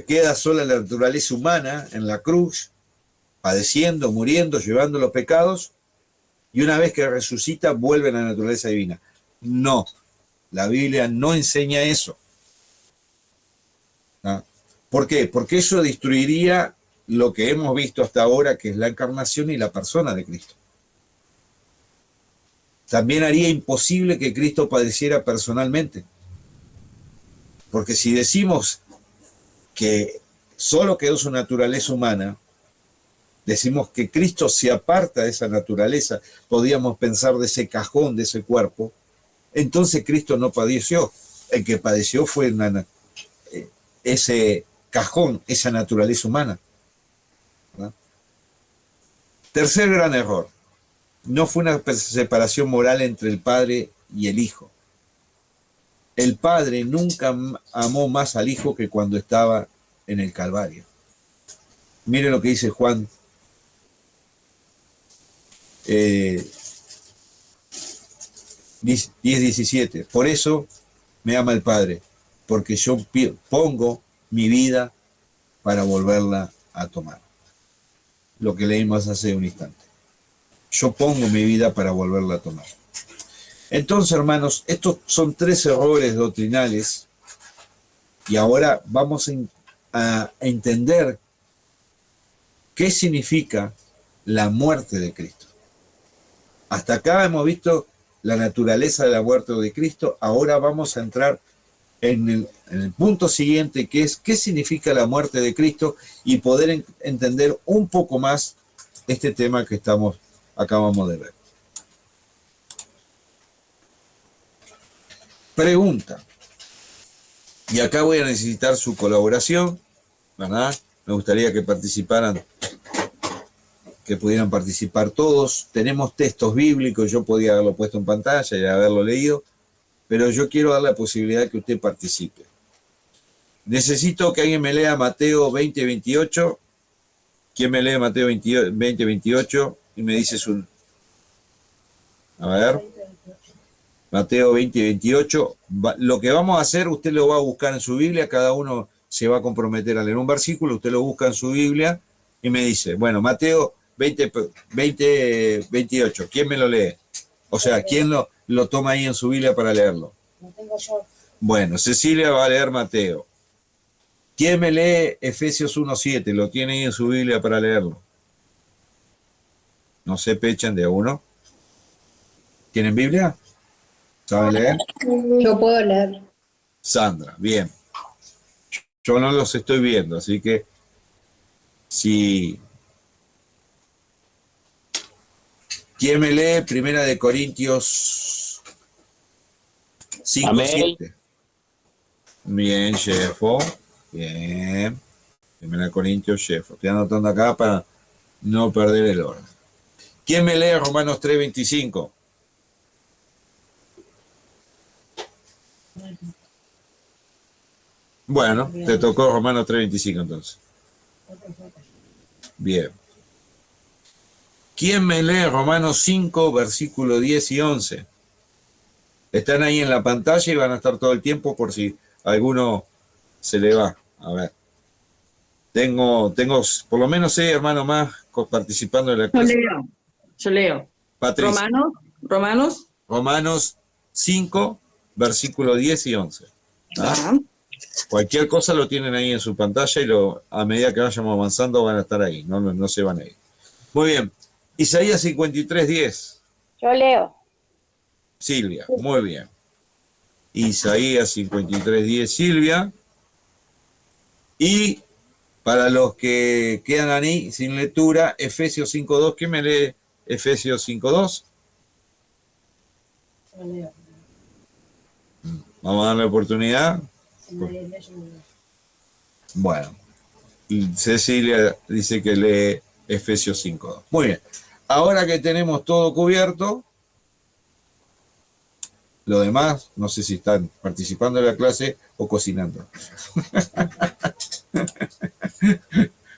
S1: Queda sola la naturaleza humana en la cruz, padeciendo, muriendo, llevando los pecados, y una vez que resucita vuelve a la naturaleza divina. No, la Biblia no enseña eso. ¿Ah? ¿Por qué? Porque eso destruiría lo que hemos visto hasta ahora, que es la encarnación y la persona de Cristo. También haría imposible que Cristo padeciera personalmente. Porque si decimos que solo quedó su naturaleza humana, decimos que Cristo se aparta de esa naturaleza, podríamos pensar de ese cajón, de ese cuerpo, entonces Cristo no padeció. El que padeció fue ese cajón, esa naturaleza humana. ¿No? Tercer gran error, no fue una separación moral entre el Padre y el Hijo. El Padre nunca amó más al Hijo que cuando estaba en el Calvario. Miren lo que dice Juan 10:17. Por eso me ama el Padre, porque yo pongo mi vida para volverla a tomar. Lo que leímos hace un instante. Yo pongo mi vida para volverla a tomar. Entonces, hermanos, estos son 3 errores doctrinales y ahora vamos a entender qué significa la muerte de Cristo. Hasta acá hemos visto la naturaleza de la muerte de Cristo, ahora vamos a entrar en el punto siguiente, que es qué significa la muerte de Cristo y poder entender un poco más este tema que acabamos de ver. Pregunta, y acá voy a necesitar su colaboración, ¿verdad? Me gustaría que participaran, que pudieran participar todos. Tenemos textos bíblicos, yo podía haberlo puesto en pantalla y haberlo leído, pero yo quiero dar la posibilidad de que usted participe. Necesito que alguien me lea Mateo 20:28. ¿Quién me lee Mateo 20:28? Y me dice su... A ver. Mateo 20:28. Lo que vamos a hacer, usted lo va a buscar en su Biblia, cada uno se va a comprometer a leer un versículo, usted lo busca en su Biblia y me dice, bueno, Mateo 20:28, ¿quién me lo lee? O sea, ¿quién lo toma ahí en su Biblia para leerlo?
S4: No tengo yo.
S1: Bueno, Cecilia va a leer Mateo. ¿Quién me lee Efesios 1:7? ¿Lo tiene ahí en su Biblia para leerlo? No se pechen de uno. ¿Tienen Biblia? ¿Saben leer?
S3: Yo puedo leer.
S1: Sandra, bien. Yo no los estoy viendo, así que si... ¿Quién me lee? Primera de Corintios
S5: Amén.
S1: 5:7. Bien, Jeffo. Bien. 1 Corintios, Jeffo. Estoy anotando acá para no perder el orden. ¿Quién me lee Romanos 3:25? Bueno, te tocó Romanos 3:25 entonces. Bien. ¿Quién me lee Romanos 5, versículo 10 y 11? Están ahí en la pantalla y van a estar todo el tiempo por si alguno se le va. A ver. Tengo por lo menos 6 hermanos más participando en la clase.
S6: Yo leo.
S1: Patricia.
S6: Romanos
S1: 5, versículo 10 y 11. ¿Ah? Cualquier cosa lo tienen ahí en su pantalla y a medida que vayamos avanzando van a estar ahí, no se van a ir. Muy bien. Isaías 53:10.
S2: Yo leo.
S1: Silvia, muy bien. Isaías 53:10, Silvia. Y para los que quedan ahí sin lectura, Efesios 5:2. ¿Quién me lee Efesios 5:2?
S4: Yo leo.
S1: Vamos a darle oportunidad. Bueno, Cecilia dice que lee Efesios 5:2. Muy bien. Ahora que tenemos todo cubierto, lo demás, no sé si están participando en la clase o cocinando.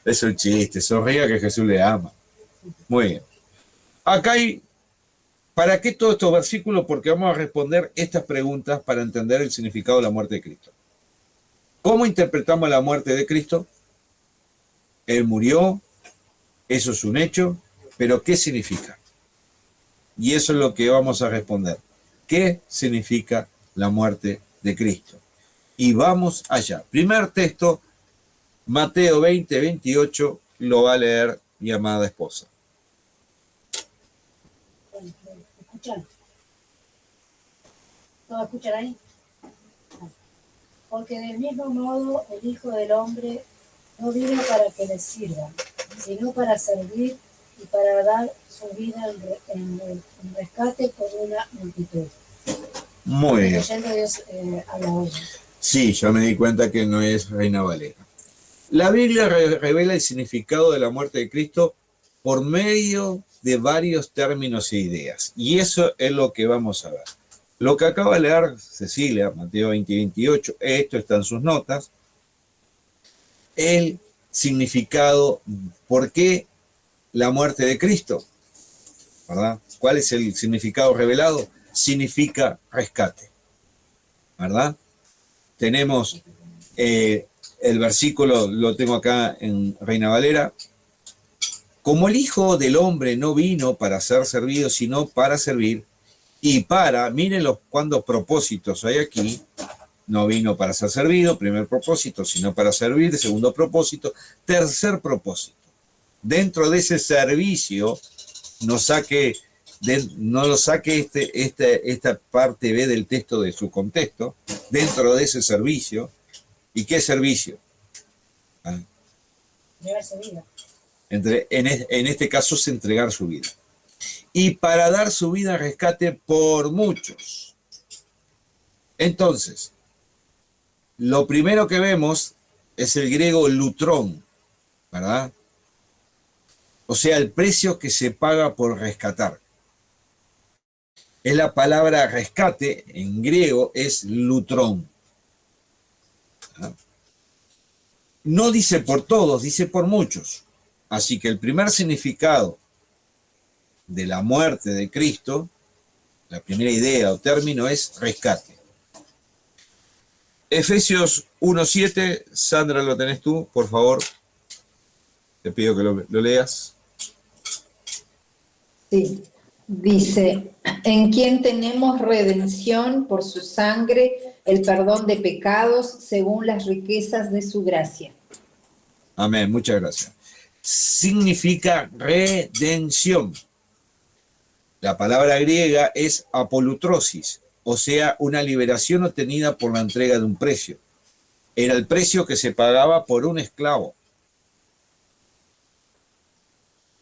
S1: Es un chiste, sonría que Jesús le ama. Muy bien. Acá hay, ¿para qué todos estos versículos? Porque vamos a responder estas preguntas para entender el significado de la muerte de Cristo. ¿Cómo interpretamos la muerte de Cristo? Él murió, eso es un hecho, pero ¿qué significa? Y eso es lo que vamos a responder. ¿Qué significa la muerte de Cristo? Y vamos allá. Primer texto, Mateo 20:28, lo va a leer mi amada esposa.
S4: ¿Escuchan? ¿Todos escuchan ahí? Porque del mismo modo el Hijo del Hombre no vino para que les sirva, sino para servir y para dar su vida en rescate por una multitud.
S1: Muy bien.
S4: Dios, habla hoy.
S1: Sí, yo me di cuenta que no es Reina Valera. La Biblia revela el significado de la muerte de Cristo por medio de varios términos e ideas. Y eso es lo que vamos a ver. Lo que acaba de leer Cecilia, Mateo 20:28, esto está en sus notas. El significado, ¿por qué la muerte de Cristo? ¿Verdad? ¿Cuál es el significado revelado? Significa rescate. ¿Verdad? Tenemos el versículo, lo tengo acá en Reina Valera. Como el Hijo del Hombre no vino para ser servido, sino para servir y miren cuántos propósitos hay aquí. No vino para ser servido, primer propósito, sino para servir, segundo propósito, tercer propósito. Dentro de ese servicio, no lo saque esta parte B del texto de su contexto, dentro de ese servicio. ¿Y qué servicio?
S4: Llevar su vida.
S1: En este caso es entregar su vida. Y para dar su vida a rescate por muchos. Entonces, lo primero que vemos es el griego lutrón, ¿verdad? O sea, el precio que se paga por rescatar. Es la palabra rescate, en griego es lutrón. ¿Ah? No dice por todos, dice por muchos. Así que el primer significado de la muerte de Cristo, la primera idea o término es rescate. Efesios 1:7, Sandra, lo tenés tú, por favor. Te pido que lo leas.
S3: Sí, dice, en quien tenemos redención por su sangre, el perdón de pecados según las riquezas de su gracia.
S1: Amén, muchas gracias. Significa redención. La palabra griega es apolutrosis, o sea, una liberación obtenida por la entrega de un precio. Era el precio que se pagaba por un esclavo.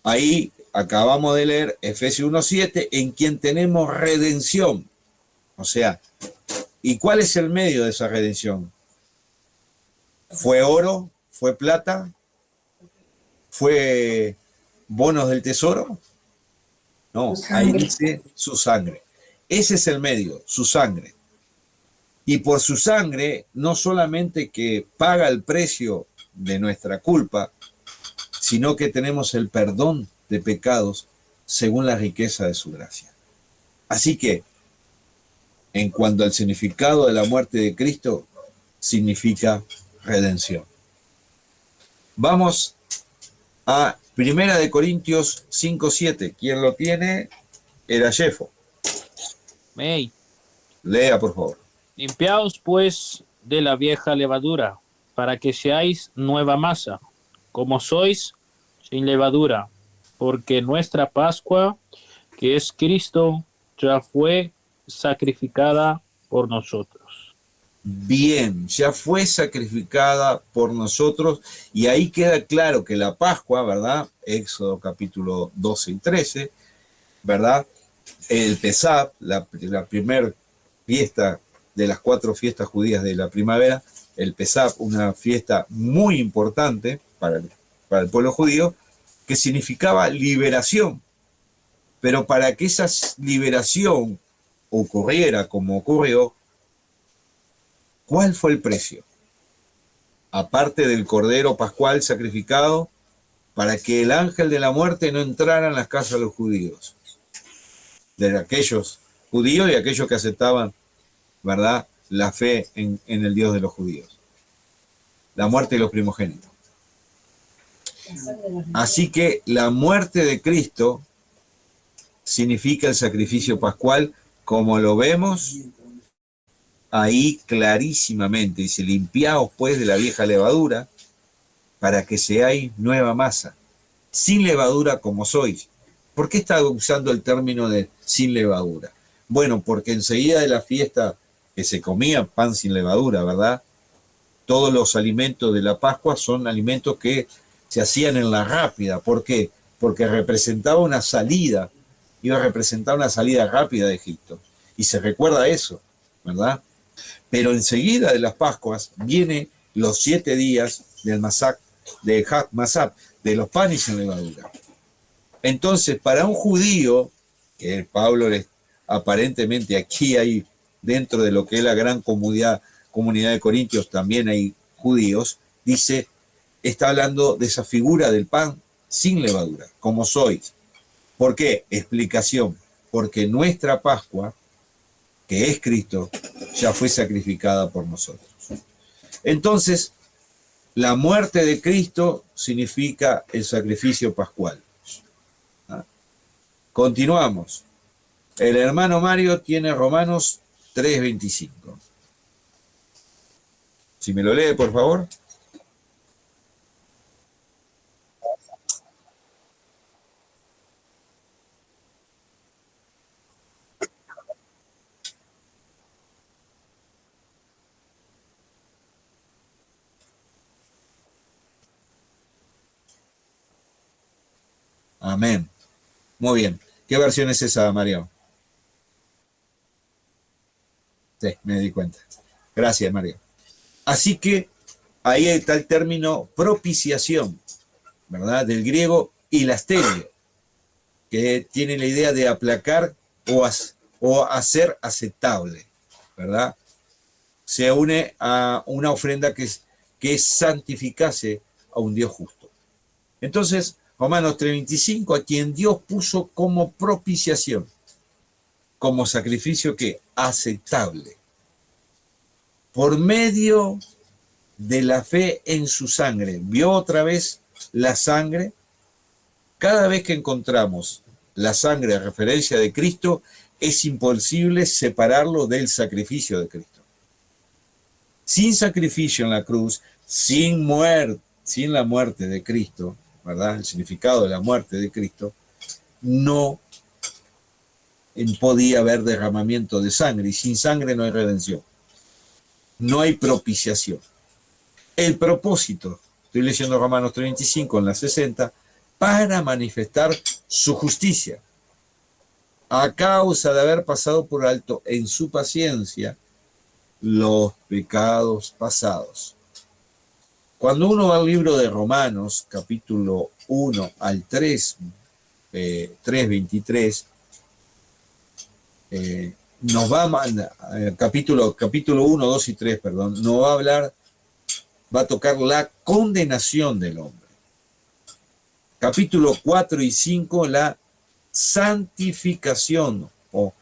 S1: Ahí acabamos de leer Efesios 1:7, en quien tenemos redención. O sea, ¿Y cuál es el medio de esa redención? ¿Fue oro? ¿Fue plata? ¿Fue bonos del tesoro? No, ahí dice su sangre. Ese es el medio, su sangre. Y por su sangre, no solamente que paga el precio de nuestra culpa, sino que tenemos el perdón de pecados según la riqueza de su gracia. Así que, en cuanto al significado de la muerte de Cristo, significa redención. Vamos a 1 Corintios 5:7. ¿Quién lo tiene? Era Jefo.
S5: Hey,
S1: Lea, por favor.
S5: limpiaos pues de la vieja levadura, para que seáis nueva masa, como sois sin levadura, porque nuestra Pascua, que es Cristo, ya fue sacrificada por nosotros.
S1: Bien, ya fue sacrificada por nosotros, y ahí queda claro que la Pascua, ¿verdad? Éxodo capítulo 12 y 13, ¿verdad? El Pesach, la primera fiesta de las 4 fiestas judías de la primavera, el Pesach, una fiesta muy importante para el pueblo judío, que significaba liberación. Pero para que esa liberación ocurriera como ocurrió, ¿cuál fue el precio? Aparte del cordero pascual sacrificado, para que el ángel de la muerte no entrara en las casas de los judíos, de aquellos judíos y aquellos que aceptaban, ¿verdad?, la fe en el Dios de los judíos. La muerte de los primogénitos. Así que la muerte de Cristo significa el sacrificio pascual, como lo vemos ahí clarísimamente. Dice, limpiaos pues de la vieja levadura, para que seáis nueva masa, sin levadura como sois. ¿Por qué está usando el término de sin levadura? Bueno, porque enseguida de la fiesta que se comía pan sin levadura, ¿verdad? Todos los alimentos de la Pascua son alimentos que se hacían en la rápida. ¿Por qué? Porque representaba una salida, iba a representar una salida rápida de Egipto. Y se recuerda eso, ¿verdad? Pero enseguida de las Pascuas vienen los 7 días del Masach, de Hat Masab, de los panes sin levadura. Entonces, para un judío, que Pablo aparentemente aquí hay, dentro de lo que es la gran comunidad de Corintios, también hay judíos, dice, está hablando de esa figura del pan sin levadura, como sois. ¿Por qué? Explicación. Porque nuestra Pascua, que es Cristo, ya fue sacrificada por nosotros. Entonces, la muerte de Cristo significa el sacrificio pascual. Continuamos. El hermano Mario tiene Romanos 3:25. Si me lo lee, por favor. Amén. Muy bien. ¿Qué versión es esa, Mario? Sí, me di cuenta. Gracias, Mario. Así que ahí está el término propiciación, ¿verdad? Del griego hilasterio, que tiene la idea de aplacar o hacer aceptable, ¿verdad? Se une a una ofrenda que santificase a un Dios justo. Entonces, Romanos 3:25, a quien Dios puso como propiciación, como sacrificio que aceptable, por medio de la fe en su sangre. ¿Vio otra vez la sangre? Cada vez que encontramos la sangre a referencia de Cristo, es imposible separarlo del sacrificio de Cristo. Sin sacrificio en la cruz, sin la muerte de Cristo, ¿verdad? El significado de la muerte de Cristo, no podía haber derramamiento de sangre, y sin sangre no hay redención. No hay propiciación. El propósito, estoy leyendo Romanos 3:25 en la 60, para manifestar su justicia, a causa de haber pasado por alto en su paciencia los pecados pasados. Cuando uno va al libro de Romanos, capítulo 1 al 3, 3:23, nos va a capítulo 1, 2 y 3, perdón, nos va a hablar, va a tocar la condenación del hombre. Capítulo 4 y 5, la santificación o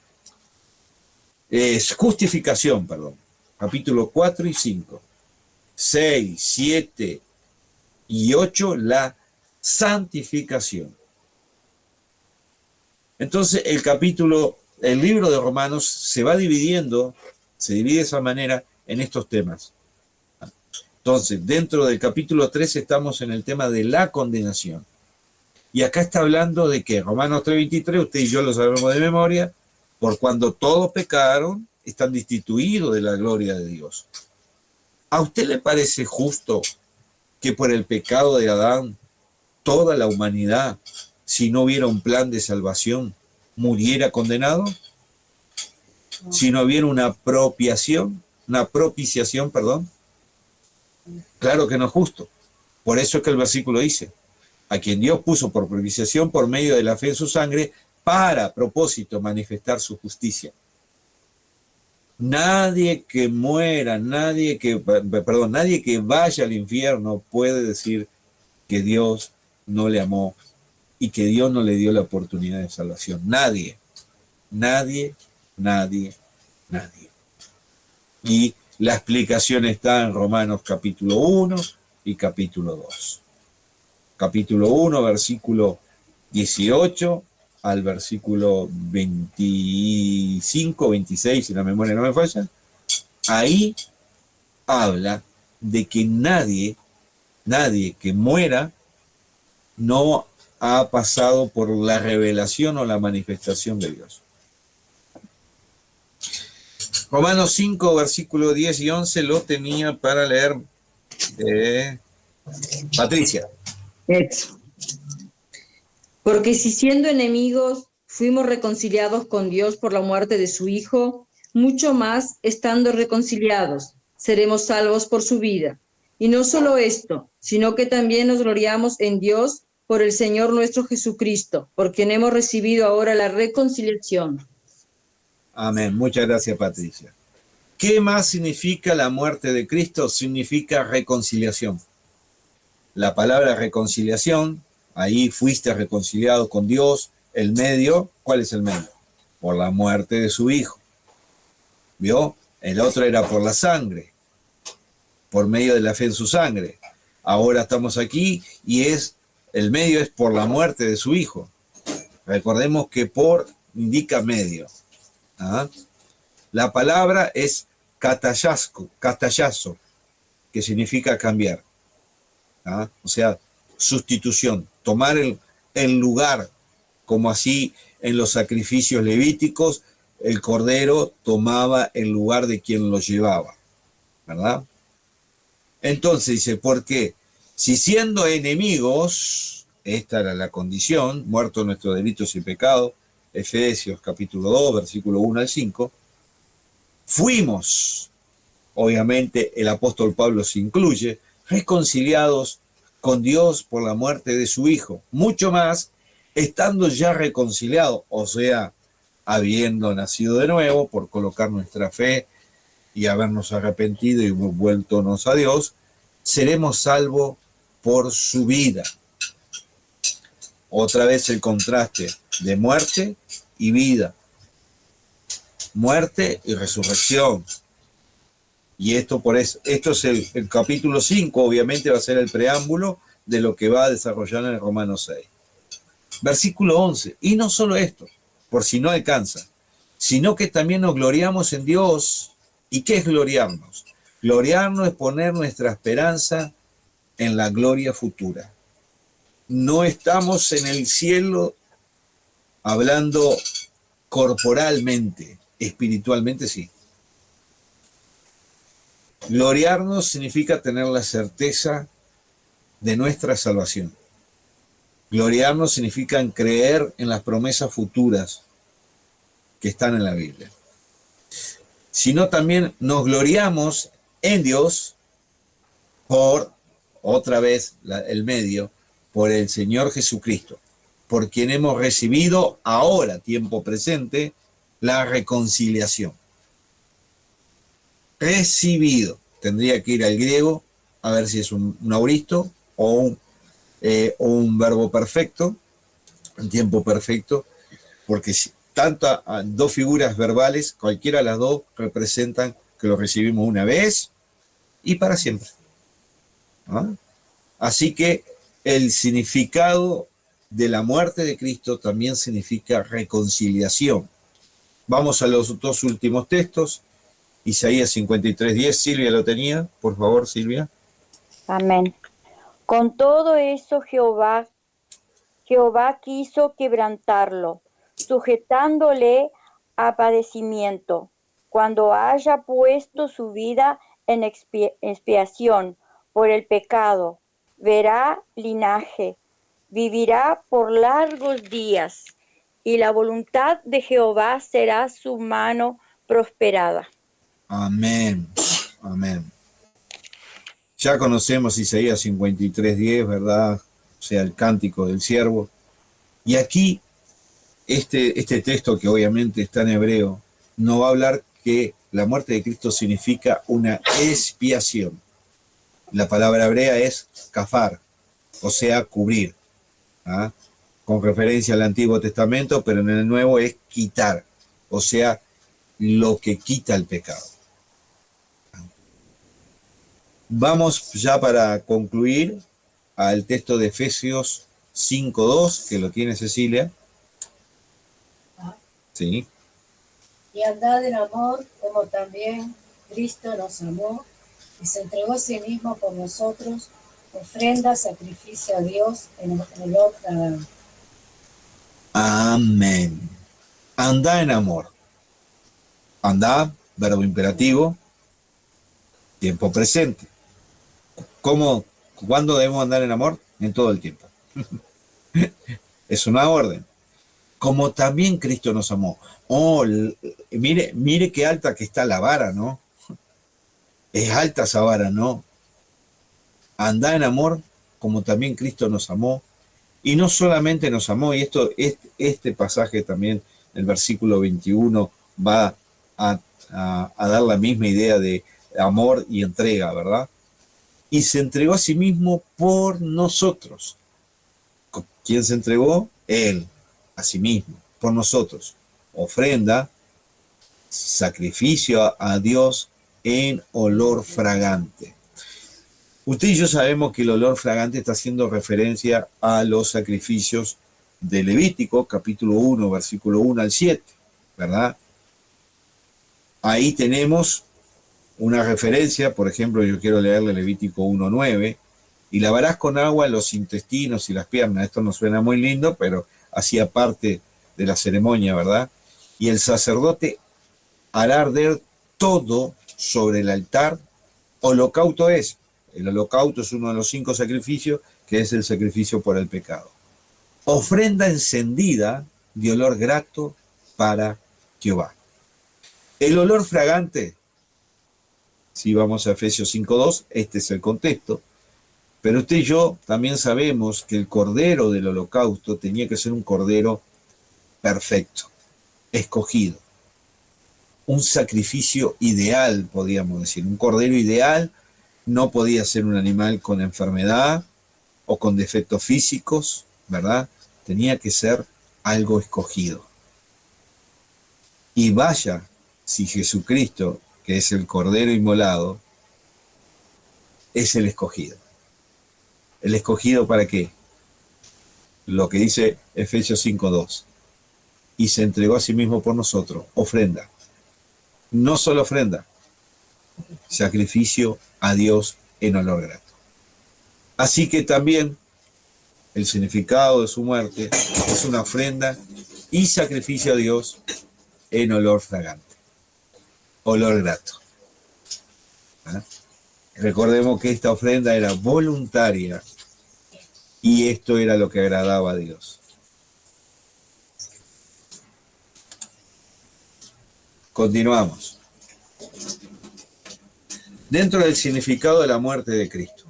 S1: justificación, perdón. Capítulo 4 y 5. 6, 7 y 8, la santificación. Entonces el libro de Romanos se va dividiendo, se divide de esa manera en estos temas. Entonces, dentro del capítulo 3 estamos en el tema de la condenación. Y acá está hablando de que Romanos 3:23, usted y yo lo sabemos de memoria, por cuando todos pecaron, están destituidos de la gloria de Dios. ¿A usted le parece justo que por el pecado de Adán, toda la humanidad, si no hubiera un plan de salvación, muriera condenado? Si no hubiera una propiciación, perdón. Claro que no es justo. Por eso es que el versículo dice, a quien Dios puso por propiciación por medio de la fe en su sangre, para propósito manifestar su justicia. Nadie que muera, nadie que vaya al infierno puede decir que Dios no le amó y que Dios no le dio la oportunidad de salvación. Nadie. Y la explicación está en Romanos capítulo 1 y capítulo 2. Capítulo 1, versículo 18 al versículo 25, 26, si la memoria no me falla. Ahí habla de que nadie que muera no ha pasado por la revelación o la manifestación de Dios. Romanos 5, versículos 10 y 11 lo tenía para leer Patricia.
S6: Porque si siendo enemigos fuimos reconciliados con Dios por la muerte de su Hijo, mucho más, estando reconciliados, seremos salvos por su vida. Y no solo esto, sino que también nos gloriamos en Dios por el Señor nuestro Jesucristo, por quien hemos recibido ahora la reconciliación.
S1: Amén. Muchas gracias, Patricia. ¿Qué más significa la muerte de Cristo? Significa reconciliación. La palabra reconciliación, ahí fuiste reconciliado con Dios. El medio, ¿cuál es el medio? Por la muerte de su Hijo. ¿Vio? El otro era por la sangre, por medio de la fe en su sangre. Ahora estamos aquí y el medio es por la muerte de su Hijo. Recordemos que por indica medio. ¿Ah? La palabra es katayazo, que significa cambiar. ¿Ah? O sea, sustitución, tomar el lugar, como así en los sacrificios levíticos, el cordero tomaba el lugar de quien lo llevaba, ¿verdad? Entonces dice, ¿por qué? Si siendo enemigos, esta era la condición, muertos nuestros delitos y pecados, Efesios capítulo 2, versículo 1 al 5, fuimos, obviamente el apóstol Pablo se incluye, reconciliados con Dios por la muerte de su Hijo, mucho más, estando ya reconciliados, o sea, habiendo nacido de nuevo por colocar nuestra fe y habernos arrepentido y vueltonos a Dios, seremos salvos por su vida. Otra vez el contraste de muerte y vida. Muerte y resurrección. Y esto es el capítulo 5, obviamente va a ser el preámbulo de lo que va a desarrollar en el Romanos 6. Versículo 11. Y no solo esto, por si no alcanza, sino que también nos gloriamos en Dios. ¿Y qué es gloriarnos? Gloriarnos es poner nuestra esperanza en la gloria futura. No estamos en el cielo hablando corporalmente, espiritualmente sí. Gloriarnos significa tener la certeza de nuestra salvación. Gloriarnos significa creer en las promesas futuras que están en la Biblia. sino también nos gloriamos en Dios por, otra vez, el medio, por el Señor Jesucristo, por quien hemos recibido ahora, tiempo presente, la reconciliación. Recibido. Tendría que ir al griego a ver si es un auristo o un verbo perfecto, un tiempo perfecto, porque tanto dos figuras verbales, cualquiera de las dos, representan que lo recibimos una vez y para siempre. ¿Ah? Así que el significado de la muerte de Cristo también significa reconciliación. Vamos a los dos últimos textos. Isaías 53:10, Silvia lo tenía, por favor, Silvia.
S2: Amén. Con todo eso Jehová quiso quebrantarlo, sujetándole a padecimiento, cuando haya puesto su vida en expiación por el pecado, verá linaje, vivirá por largos días, y la voluntad de Jehová será su mano prosperada.
S1: Amén, amén. Ya conocemos Isaías 53:10, ¿verdad? O sea, el cántico del siervo. Y aquí, este texto, que obviamente está en hebreo, nos va a hablar que la muerte de Cristo significa una expiación. La palabra hebrea es kafar, o sea, cubrir, ¿ah? Con referencia al Antiguo Testamento, pero en el Nuevo es quitar, o sea, lo que quita el pecado. Vamos ya para concluir al texto de Efesios 5:2, que lo tiene Cecilia. Sí.
S4: Y andad en amor, como también Cristo nos amó y se entregó a sí mismo por nosotros, ofrenda, sacrificio a Dios en olor fragante.
S1: Amén. Andá en amor. Andá, verbo imperativo, tiempo presente. ¿Cuándo debemos andar en amor? En todo el tiempo. Es una orden. Como también Cristo nos amó. Oh, mire qué alta que está la vara, ¿no? Es alta esa vara, ¿no? Andá en amor, como también Cristo nos amó. Y no solamente nos amó, y este pasaje también, el versículo 21, va a dar la misma idea de amor y entrega, ¿verdad? Y se entregó a sí mismo por nosotros. ¿Quién se entregó? Él, a sí mismo, por nosotros. Ofrenda, sacrificio a Dios en olor fragante. Usted y yo sabemos que el olor fragante está haciendo referencia a los sacrificios de Levítico, capítulo 1, versículo 1 al 7, ¿verdad? Ahí tenemos una referencia, por ejemplo, yo quiero leerle Levítico 1:9, y lavarás con agua los intestinos y las piernas. Esto no suena muy lindo, pero hacía parte de la ceremonia, ¿verdad? Y el sacerdote hará arder todo sobre el altar. Holocausto es. El holocausto es uno de los 5 sacrificios, que es el sacrificio por el pecado. Ofrenda encendida de olor grato para Jehová. El olor fragante, si vamos a Efesios 5:2, este es el contexto, pero usted y yo también sabemos que el cordero del holocausto tenía que ser un cordero perfecto, escogido, un sacrificio ideal, podríamos decir, un cordero ideal. No podía ser un animal con enfermedad o con defectos físicos, ¿verdad? Tenía que ser algo escogido. Y vaya si Jesucristo, que es el Cordero inmolado, es el escogido. ¿El escogido para qué? Lo que dice Efesios 5:2. Y se entregó a sí mismo por nosotros, ofrenda. No solo ofrenda, sacrificio a Dios en olor grato. Así que también el significado de su muerte es una ofrenda y sacrificio a Dios en olor fragante, olor grato. ¿Ah? Recordemos que esta ofrenda era voluntaria y esto era lo que agradaba a Dios. Continuamos. Dentro del significado de la muerte de Cristo.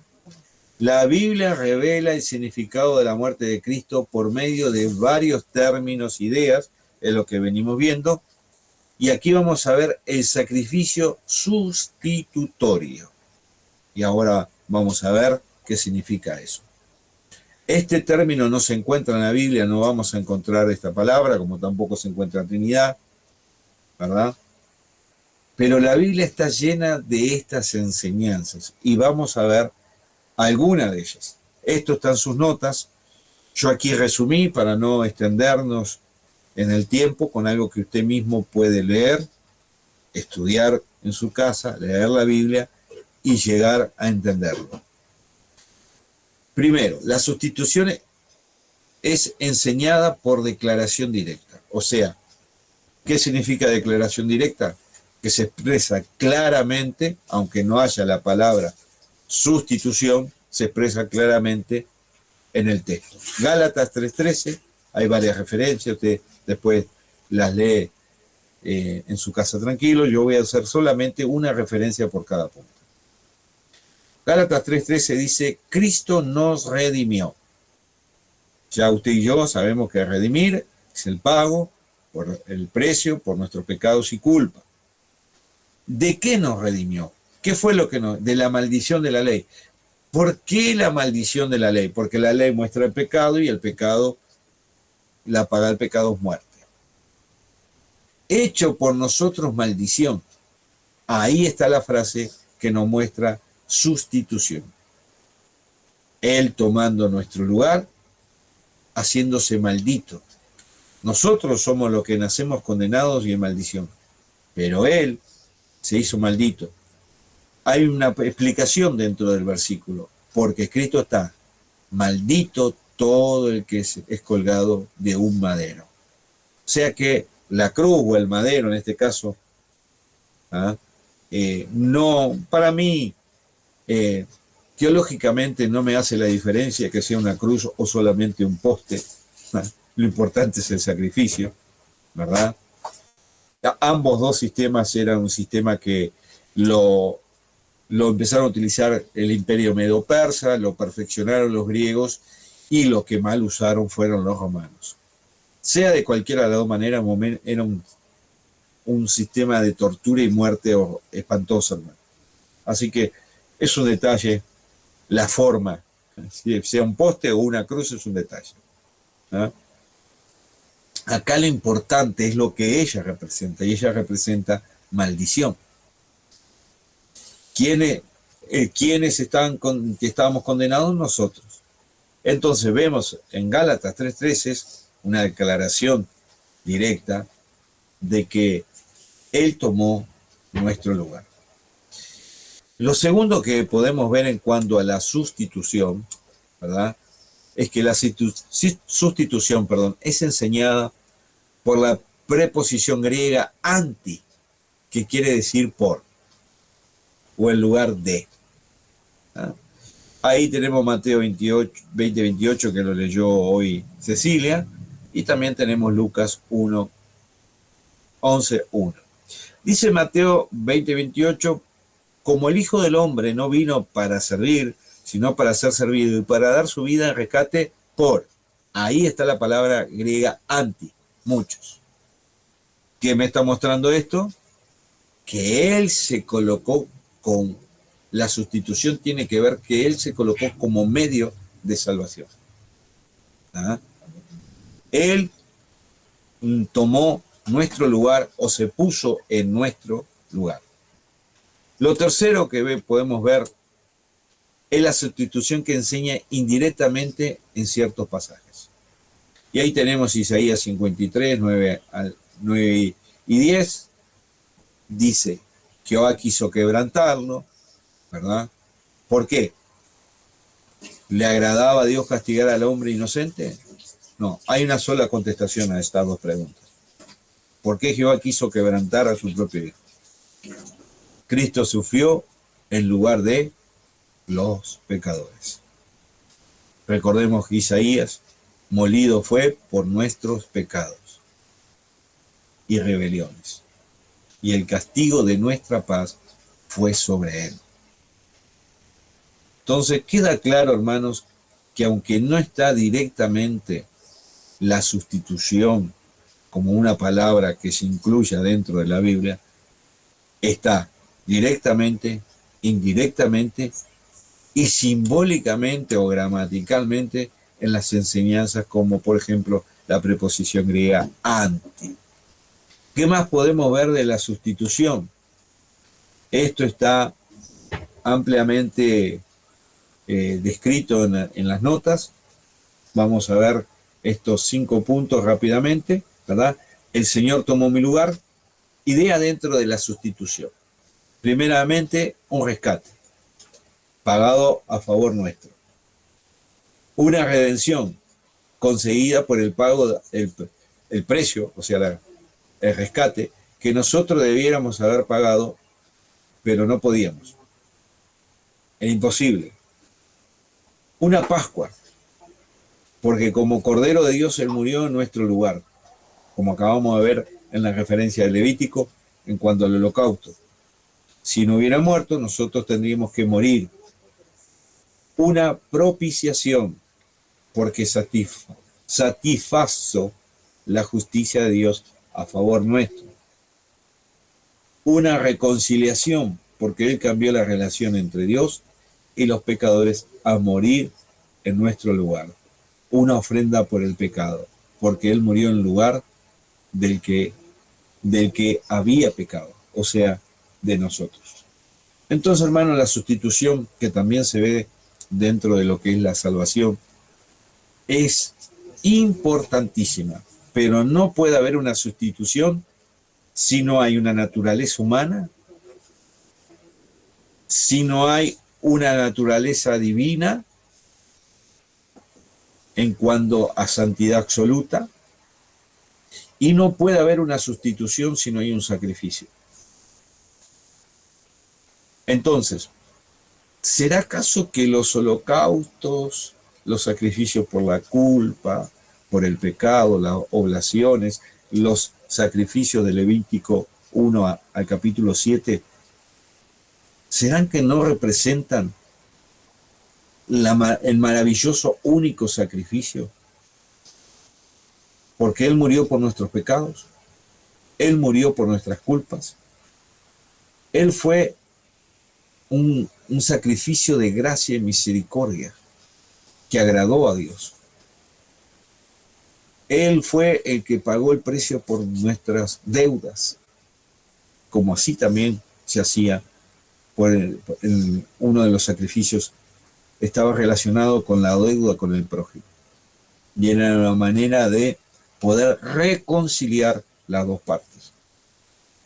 S1: La Biblia revela el significado de la muerte de Cristo por medio de varios términos, ideas, es lo que venimos viendo, y aquí vamos a ver el sacrificio sustitutorio. Y ahora vamos a ver qué significa eso. Este término no se encuentra en la Biblia, no vamos a encontrar esta palabra, como tampoco se encuentra en Trinidad, ¿verdad? Pero la Biblia está llena de estas enseñanzas y vamos a ver algunas de ellas. Esto está en sus notas. Yo aquí resumí para no extendernos en el tiempo con algo que usted mismo puede leer, estudiar en su casa, leer la Biblia y llegar a entenderlo. Primero, la sustitución es enseñada por declaración directa. O sea, ¿qué significa declaración directa? Que se expresa claramente, aunque no haya la palabra sustitución, se expresa claramente en el texto. Gálatas 3:13, hay varias referencias, usted después las lee en su casa tranquilo, yo voy a hacer solamente una referencia por cada punto. Gálatas 3:13 dice, Cristo nos redimió. Ya usted y yo sabemos que redimir es el pago por el precio por nuestros pecados y culpa. ¿De qué nos redimió? ¿Qué fue lo que nos? De la maldición de la ley. ¿Por qué la maldición de la ley? Porque la ley muestra el pecado y el pecado, la paga del pecado es muerte. Hecho por nosotros maldición. Ahí está la frase que nos muestra sustitución. Él tomando nuestro lugar, haciéndose maldito. Nosotros somos los que nacemos condenados y en maldición. Pero Él se hizo maldito. Hay una explicación dentro del versículo, porque escrito está, maldito todo el que es colgado de un madero. O sea que la cruz o el madero, en este caso, no, para mí, teológicamente no me hace la diferencia que sea una cruz o solamente un poste. Lo importante es el sacrificio, ¿verdad? Ambos dos sistemas eran un sistema que lo empezaron a utilizar el imperio medo-persa, lo perfeccionaron los griegos y los que mal usaron fueron los romanos. Sea de cualquiera de las dos maneras, era un sistema de tortura y muerte espantoso, hermano. Así que es un detalle, la forma, sea un poste o una cruz es un detalle. ¿Ah? Acá lo importante es lo que ella representa, y ella representa maldición. ¿Quiénes que estábamos condenados? Nosotros. Entonces vemos en Gálatas 3:13 una declaración directa de que Él tomó nuestro lugar. Lo segundo que podemos ver en cuanto a la sustitución, ¿verdad? Es que la sustitución, es enseñada por la preposición griega anti, que quiere decir por, o en lugar de. ¿Ah? Ahí tenemos Mateo 20:28, que lo leyó hoy Cecilia, y también tenemos Lucas 11:1. Dice Mateo 20:28, como el Hijo del Hombre no vino para servir, sino para ser servido y para dar su vida en rescate por. Ahí está la palabra griega anti, muchos. ¿Qué me está mostrando esto? Que Él se colocó con la sustitución, tiene que ver que Él se colocó como medio de salvación. ¿Ah? Él tomó nuestro lugar o se puso en nuestro lugar. Lo tercero que podemos ver es la sustitución que enseña indirectamente en ciertos pasajes. Y ahí tenemos Isaías 53, 9 y 10. Dice, Jehová quiso quebrantarlo, ¿verdad? ¿Por qué? ¿Le agradaba a Dios castigar al hombre inocente? No, hay una sola contestación a estas dos preguntas. ¿Por qué Jehová quiso quebrantar a su propio Hijo? Cristo sufrió en lugar de los pecadores. Recordemos que Isaías, molido fue por nuestros pecados y rebeliones. y el castigo de nuestra paz fue sobre él. Entonces queda claro, hermanos, que aunque no está directamente la sustitución como una palabra que se incluya dentro de la Biblia, está directamente, indirectamente y simbólicamente o gramaticalmente en las enseñanzas como por ejemplo la preposición griega ante. ¿Qué más podemos ver de la sustitución? Esto está ampliamente descrito en las notas. Vamos a ver estos 5 puntos rápidamente, ¿verdad? El Señor tomó mi lugar. Idea dentro de la sustitución. Primeramente, un rescate, pagado a favor nuestro. Una redención, conseguida por el pago, el precio, o sea, el rescate, que nosotros debiéramos haber pagado, pero no podíamos. Era imposible. Una Pascua, porque como Cordero de Dios Él murió en nuestro lugar, como acabamos de ver en la referencia de Levítico en cuanto al holocausto. Si no hubiera muerto, nosotros tendríamos que morir. Una propiciación, porque satisfazo la justicia de Dios a favor nuestro. Una reconciliación, porque Él cambió la relación entre Dios y los pecadores a morir en nuestro lugar. Una ofrenda por el pecado, porque Él murió en lugar del que había pecado, o sea, de nosotros. Entonces, hermano, la sustitución que también se ve dentro de lo que es la salvación es importantísima, pero no puede haber una sustitución si no hay una naturaleza humana, si no hay una naturaleza divina en cuanto a santidad absoluta, y no puede haber una sustitución si no hay un sacrificio. Entonces, ¿será acaso que los holocaustos, los sacrificios por la culpa, por el pecado, las oblaciones, los sacrificios de Levítico 1 al capítulo 7, serán que no representan el maravilloso único sacrificio? Porque Él murió por nuestros pecados, Él murió por nuestras culpas, Él fue un sacrificio de gracia y misericordia que agradó a Dios. Él fue el que pagó el precio por nuestras deudas, como así también se hacía por uno de los sacrificios, estaba relacionado con la deuda con el prójimo. Y era una manera de poder reconciliar las dos partes.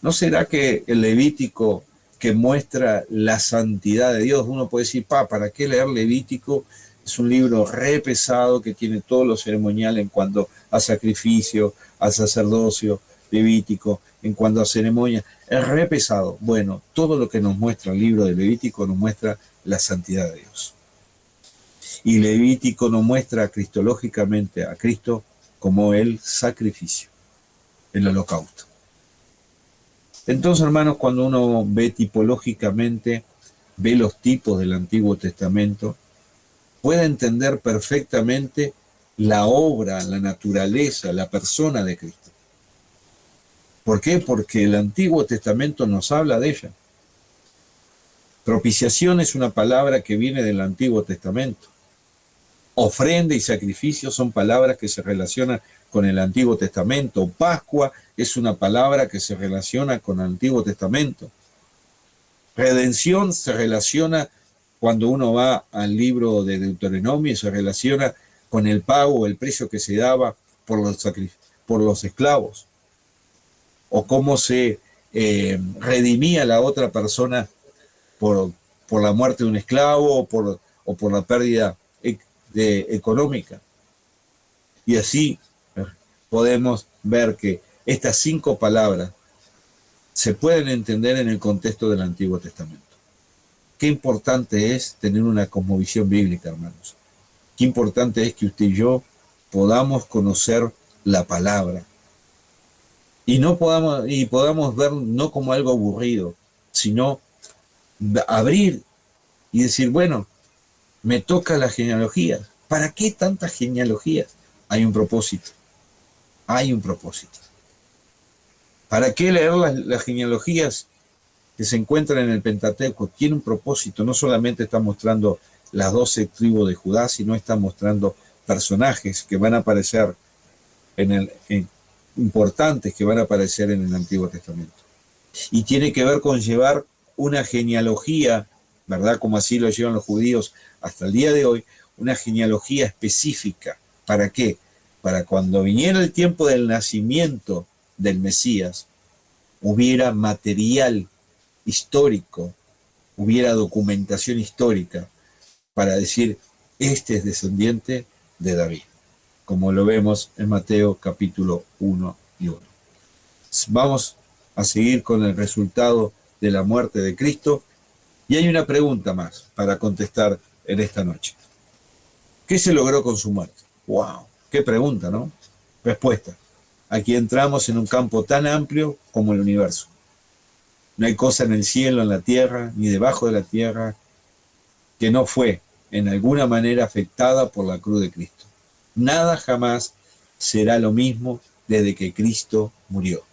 S1: ¿No será que el Levítico, que muestra la santidad de Dios, uno puede decir, ¿para qué leer Levítico? Es un libro re pesado que tiene todos los ceremoniales en cuanto a sacrificio, al sacerdocio levítico, en cuanto a ceremonia, es re pesado. Bueno, todo lo que nos muestra el libro de Levítico nos muestra la santidad de Dios. Y Levítico nos muestra cristológicamente a Cristo como el sacrificio, el holocausto. Entonces, hermanos, cuando uno ve tipológicamente, ve los tipos del Antiguo Testamento, puede entender perfectamente la obra, la naturaleza, la persona de Cristo. ¿Por qué? Porque el Antiguo Testamento nos habla de ella. Propiciación es una palabra que viene del Antiguo Testamento. Ofrenda y sacrificio son palabras que se relacionan con el Antiguo Testamento. Pascua es una palabra que se relaciona con el Antiguo Testamento. Redención se relaciona, cuando uno va al libro de Deuteronomio, se relaciona con el pago, el precio que se daba por los esclavos, o cómo se redimía la otra persona por la muerte de un esclavo o por la pérdida económica. Y así podemos ver que estas 5 palabras se pueden entender en el contexto del Antiguo Testamento. Qué importante es tener una cosmovisión bíblica, hermanos. Qué importante es que usted y yo podamos conocer la palabra. y no podamos ver no como algo aburrido, sino abrir y decir, bueno, me toca la genealogía. ¿Para qué tantas genealogías? Hay un propósito. Hay un propósito. ¿Para qué leer las genealogías que se encuentran en el Pentateuco? Tiene un propósito. No solamente está mostrando las 12 tribus de Judá, sino está mostrando personajes que van a aparecer importantes que van a aparecer en el Antiguo Testamento. Y tiene que ver con llevar una genealogía, ¿verdad? Como así lo llevan los judíos hasta el día de hoy, una genealogía específica. ¿Para qué? Para cuando viniera el tiempo del nacimiento del Mesías, hubiera material histórico, hubiera documentación histórica para decir, este es descendiente de David, como lo vemos en Mateo capítulo 1 y 1. Vamos a seguir con el resultado de la muerte de Cristo, y hay una pregunta más para contestar en esta noche. ¿Qué se logró con su muerte? ¡Wow! ¡Qué pregunta!, ¿no? Respuesta. Aquí entramos en un campo tan amplio como el universo. No hay cosa en el cielo, en la tierra, ni debajo de la tierra, que no fue en alguna manera afectada por la cruz de Cristo. Nada jamás será lo mismo desde que Cristo murió.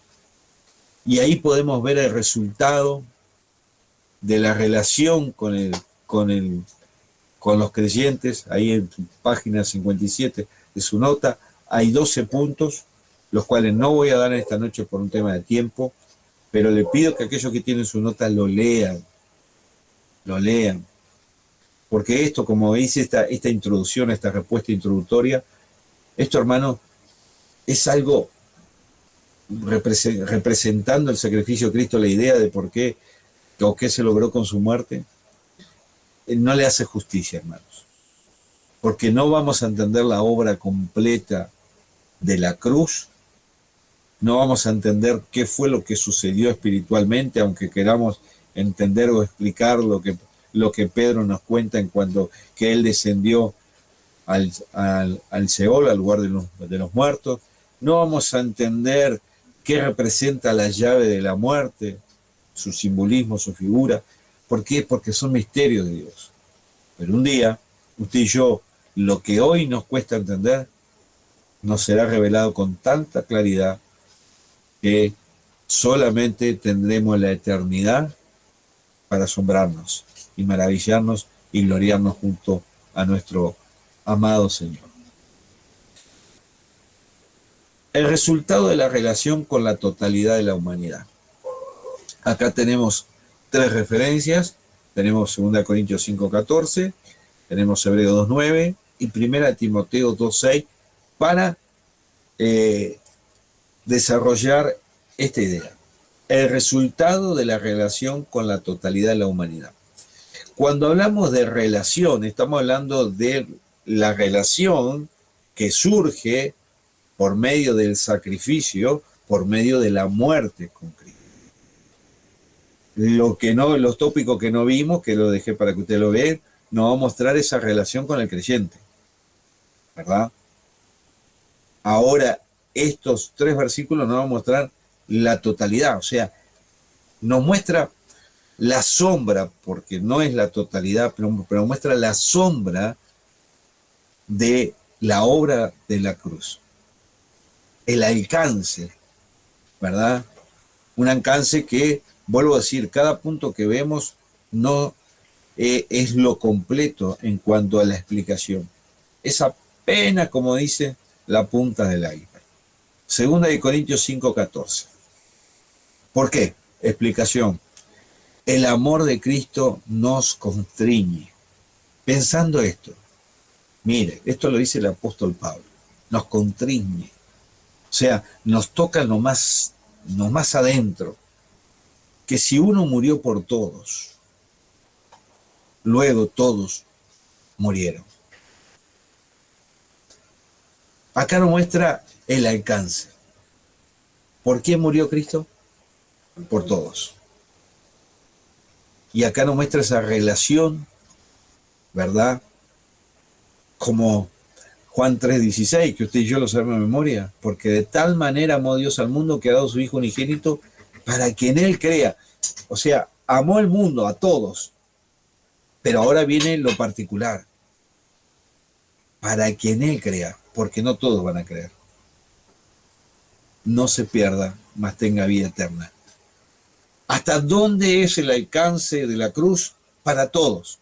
S1: Y ahí podemos ver el resultado de la relación con los creyentes. Ahí en página 57 de su nota hay 12 puntos, los cuales no voy a dar esta noche por un tema de tiempo, pero le pido que aquellos que tienen su nota lo lean, porque esto, como dice esta introducción, esta respuesta introductoria, esto, hermano, es algo representando el sacrificio de Cristo, la idea de por qué o qué se logró con su muerte, no le hace justicia, hermanos, porque no vamos a entender la obra completa de la cruz, no vamos a entender qué fue lo que sucedió espiritualmente, aunque queramos entender o explicar lo que Pedro nos cuenta en cuanto que él descendió al Seol, al lugar de los muertos. No vamos a entender qué representa la llave de la muerte, su simbolismo, su figura. ¿Por qué? Porque son misterios de Dios. Pero un día, usted y yo, lo que hoy nos cuesta entender, nos será revelado con tanta claridad que solamente tendremos la eternidad para asombrarnos y maravillarnos y gloriarnos junto a nuestro amado Señor. El resultado de la relación con la totalidad de la humanidad. Acá tenemos 3 referencias. Tenemos 2 Corintios 5:14, tenemos Hebreos 2:9 y 1 Timoteo 2:6 para desarrollar esta idea. El resultado de la relación con la totalidad de la humanidad. Cuando hablamos de relación, estamos hablando de la relación que surge por medio del sacrificio, por medio de la muerte con Cristo. Los tópicos que no vimos, que lo dejé para que usted lo vea, nos va a mostrar esa relación con el creyente, ¿verdad? Ahora, estos 3 versículos nos van a mostrar la totalidad, o sea, nos muestra la sombra, porque no es la totalidad, pero muestra la sombra de la obra de la cruz. El alcance, ¿verdad? Un alcance que, vuelvo a decir, cada punto que vemos no es lo completo en cuanto a la explicación. Es apenas, como dice, la punta del iceberg. 2 Corintios 5:14. ¿Por qué? Explicación. El amor de Cristo nos constriñe. Pensando esto, mire, esto lo dice el apóstol Pablo, nos constriñe. O sea, nos toca lo más adentro, que si uno murió por todos, luego todos murieron. Acá nos muestra el alcance. ¿Por qué murió Cristo? Por todos. Y acá nos muestra esa relación, ¿verdad? Como Juan 3:16, que usted y yo lo sabemos de memoria, porque de tal manera amó Dios al mundo que ha dado su Hijo unigénito para que en Él crea. O sea, amó al mundo, a todos, pero ahora viene lo particular, para que en Él crea, porque no todos van a creer. No se pierda, mas tenga vida eterna. ¿Hasta dónde es el alcance de la cruz? Para todos.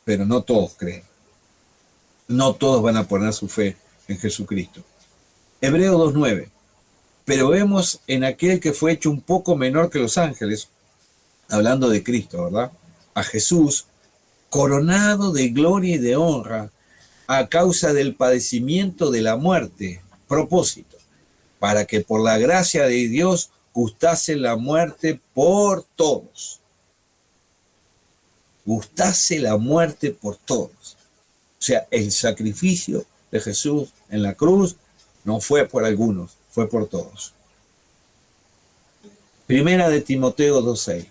S1: Pero no todos creen. No todos van a poner su fe en Jesucristo. Hebreos 2:9. Pero vemos en aquel que fue hecho un poco menor que los ángeles, hablando de Cristo, ¿verdad? A Jesús, coronado de gloria y de honra a causa del padecimiento de la muerte. Propósito, para que por la gracia de Dios gustase la muerte por todos. Gustase la muerte por todos. O sea, el sacrificio de Jesús en la cruz no fue por algunos, fue por todos. Primera de Timoteo 2:6.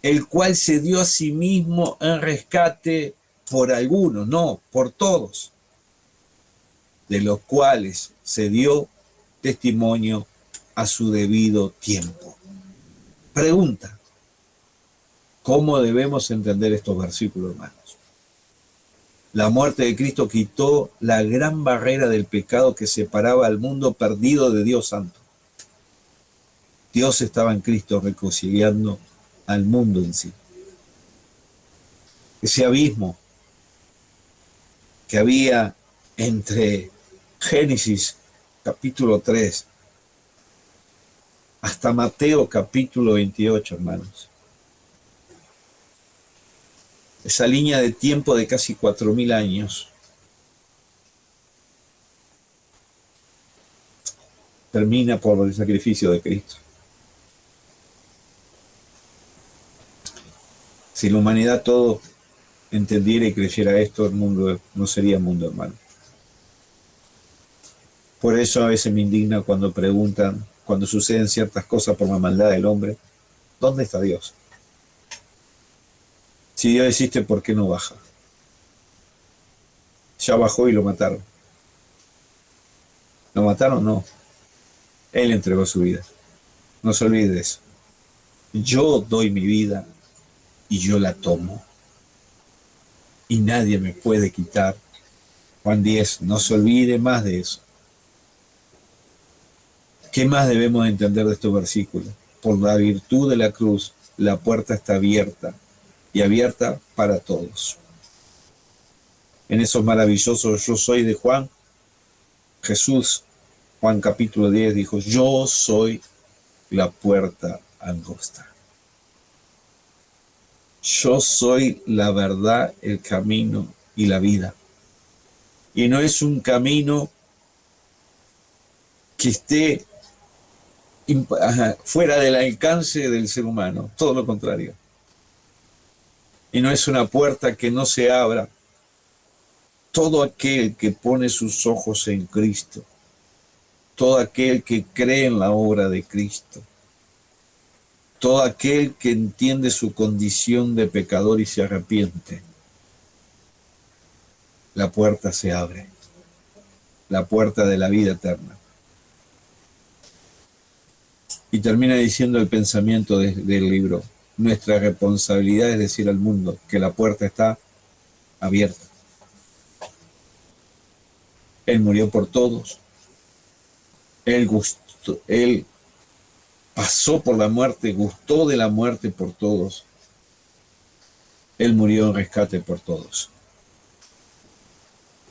S1: El cual se dio a sí mismo en rescate por algunos, no, por todos, de los cuales se dio testimonio a su debido tiempo. Pregunta, ¿cómo debemos entender estos versículos, hermanos? La muerte de Cristo quitó la gran barrera del pecado que separaba al mundo perdido de Dios Santo. Dios estaba en Cristo reconciliando al mundo en sí. Ese abismo que había entre Génesis capítulo 3 hasta Mateo capítulo 28, hermanos. Esa línea de tiempo de casi 4.000 años termina por el sacrificio de Cristo. Si la humanidad todo entendiera y creyera esto, el mundo no sería mundo, hermano. Por eso a veces me indigna cuando preguntan, cuando suceden ciertas cosas por la maldad del hombre, ¿dónde está Dios? Si Dios existe, ¿por qué no baja? Ya bajó y lo mataron. ¿Lo mataron? No. Él entregó su vida. No se olvide de eso. Yo doy mi vida y yo la tomo. Y nadie me puede quitar. Juan 10, no se olvide más de eso. ¿Qué más debemos entender de estos versículos? Por la virtud de la cruz, la puerta está abierta y abierta para todos. En esos maravillosos yo soy de Juan, Jesús, Juan capítulo 10, dijo, yo soy la puerta angosta. Yo soy la verdad, el camino y la vida. Y no es un camino que esté fuera del alcance del ser humano, todo lo contrario. Y no es una puerta que no se abra. Todo aquel que pone sus ojos en Cristo, todo aquel que cree en la obra de Cristo, todo aquel que entiende su condición de pecador y se arrepiente, la puerta se abre, la puerta de la vida eterna. Y termina diciendo el pensamiento del libro, nuestra responsabilidad es decir al mundo que la puerta está abierta. Él murió por todos. Él pasó por la muerte, gustó de la muerte por todos. Él murió en rescate por todos.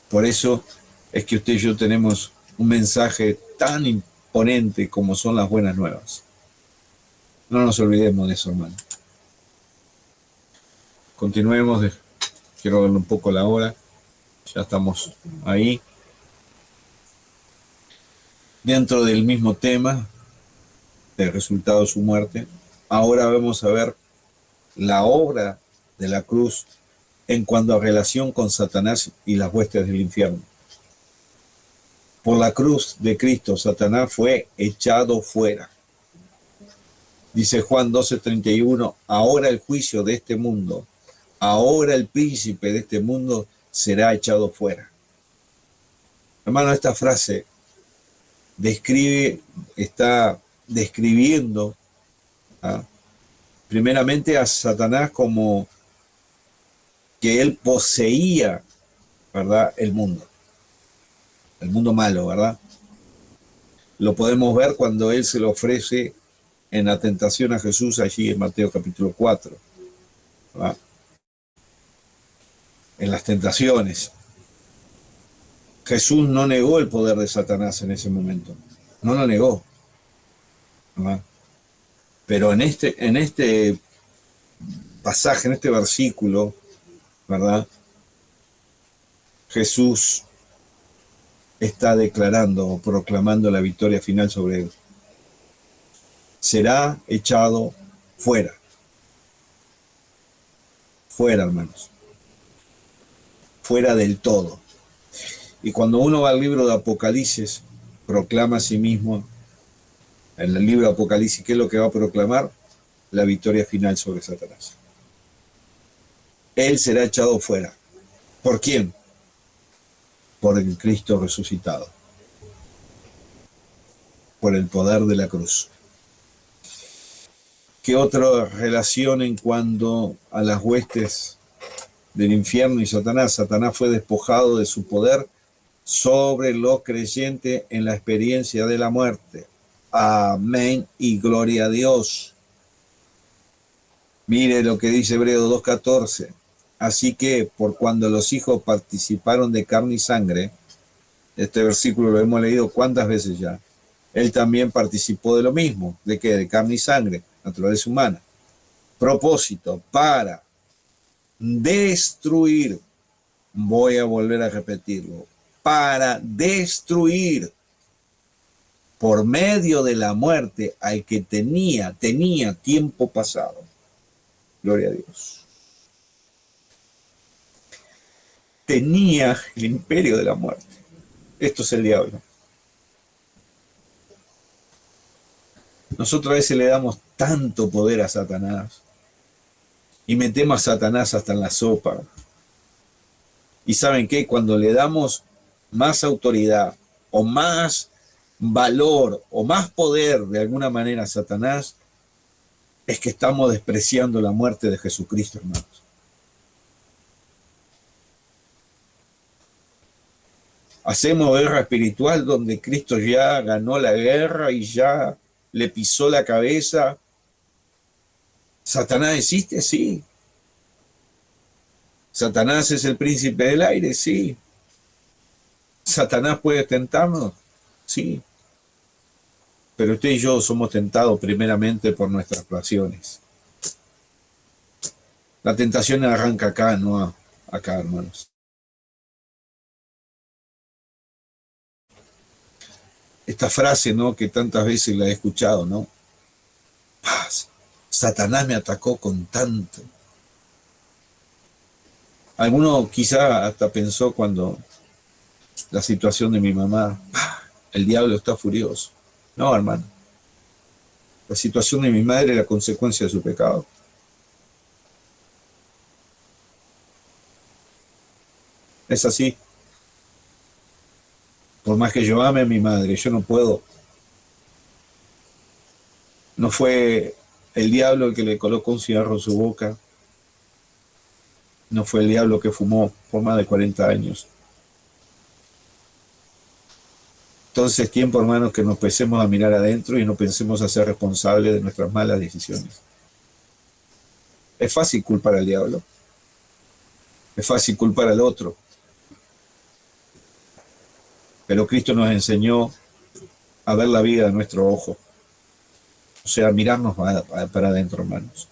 S1: Por eso es que usted y yo tenemos un mensaje tan imponente como son las buenas nuevas. No nos olvidemos de eso, hermano. Continuemos. Quiero ver un poco la hora. Ya estamos ahí. Dentro del mismo tema, del resultado de su muerte, ahora vamos a ver la obra de la cruz en cuanto a relación con Satanás y las huestes del infierno. Por la cruz de Cristo, Satanás fue echado fuera. Dice Juan 12:31, ahora el juicio de este mundo ahora el príncipe de este mundo será echado fuera. Hermano, esta frase está describiendo primeramente a Satanás como que él poseía, ¿verdad?, el mundo malo, ¿verdad? Lo podemos ver cuando él se lo ofrece en la tentación a Jesús allí en Mateo capítulo 4, ¿verdad? En las tentaciones. Jesús no negó el poder de Satanás en ese momento, no lo negó, ¿verdad? Pero en este pasaje, en este versículo, ¿verdad?, Jesús está declarando o proclamando la victoria final sobre él. Será echado fuera. Fuera, hermanos. Fuera del todo. Y cuando uno va al libro de Apocalipsis, proclama a sí mismo, en el libro de Apocalipsis, ¿qué es lo que va a proclamar? La victoria final sobre Satanás. Él será echado fuera. ¿Por quién? Por el Cristo resucitado. Por el poder de la cruz. ¿Qué otra relación en cuanto a las huestes del infierno y Satanás? Satanás fue despojado de su poder sobre los creyentes en la experiencia de la muerte. Amén y gloria a Dios. Mire lo que dice Hebreos 2:14. Así que, por cuando los hijos participaron de carne y sangre, este versículo lo hemos leído cuántas veces ya, él también participó de lo mismo. ¿De qué? De carne y sangre, naturaleza humana. Propósito, para destruir, voy a volver a repetirlo, para destruir por medio de la muerte al que tenía tiempo pasado. Gloria a Dios. Tenía el imperio de la muerte. Esto es el diablo. Nosotros a veces le damos tanto poder a Satanás y metemos a Satanás hasta en la sopa. Y ¿saben qué? Cuando le damos más autoridad o más valor o más poder de alguna manera a Satanás, es que estamos despreciando la muerte de Jesucristo, hermanos. Hacemos guerra espiritual donde Cristo ya ganó la guerra y ya le pisó la cabeza. ¿Satanás existe? Sí. ¿Satanás es el príncipe del aire? Sí. ¿Satanás puede tentarnos? Sí. Pero usted y yo somos tentados primeramente por nuestras pasiones. La tentación arranca acá, no acá, hermanos. Esta frase, ¿no?, que tantas veces la he escuchado, ¿no? Satanás me atacó con tanto. Alguno quizá hasta pensó cuando la situación de mi mamá, el diablo está furioso. No, hermano. La situación de mi madre es la consecuencia de su pecado. Es así. Por más que yo ame a mi madre, yo no puedo. No fue el diablo el que le colocó un cigarro en su boca. No fue el diablo que fumó por más de 40 años. Entonces es tiempo, hermanos, que nos empecemos a mirar adentro y no pensemos a ser responsables de nuestras malas decisiones. Es fácil culpar al diablo. Es fácil culpar al otro. Pero Cristo nos enseñó a ver la vida de nuestro ojo. O sea, mirarnos para adentro, hermanos.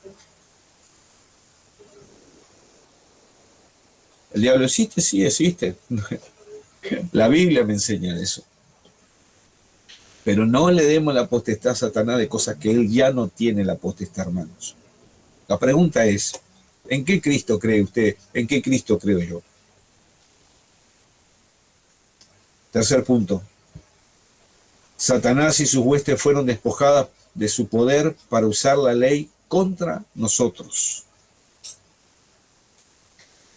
S1: ¿El diablo existe? Sí, existe. La Biblia me enseña eso. Pero no le demos la potestad a Satanás de cosas que él ya no tiene la potestad, hermanos. La pregunta es, ¿en qué Cristo cree usted? ¿En qué Cristo creo yo? Tercer punto. Satanás y sus huestes fueron despojadas de su poder para usar la ley contra nosotros.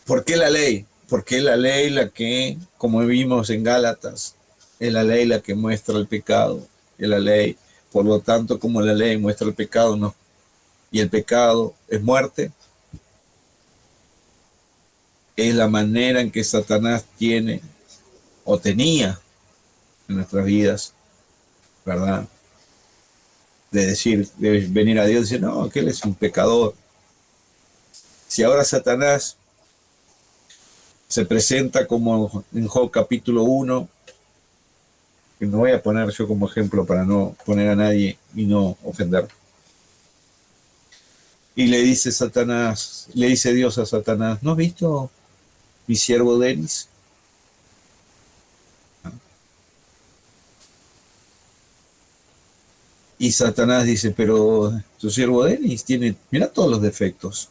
S1: ¿Por qué la ley? Porque es la ley la que, como vimos en Gálatas, es la ley la que muestra el pecado. Es la ley. Por lo tanto, como la ley muestra el pecado, no, y el pecado es muerte, es la manera en que Satanás tiene o tenía en nuestras vidas, ¿verdad? De decir, de venir a Dios y decir, no, que él es un pecador. Si ahora Satanás se presenta como en Job capítulo 1, que no voy a poner yo como ejemplo para no poner a nadie y no ofender. Y le dice Satanás, le dice Dios a Satanás, ¿no has visto mi siervo Denis? Y Satanás dice, pero tu siervo Denis tiene, mira todos los defectos.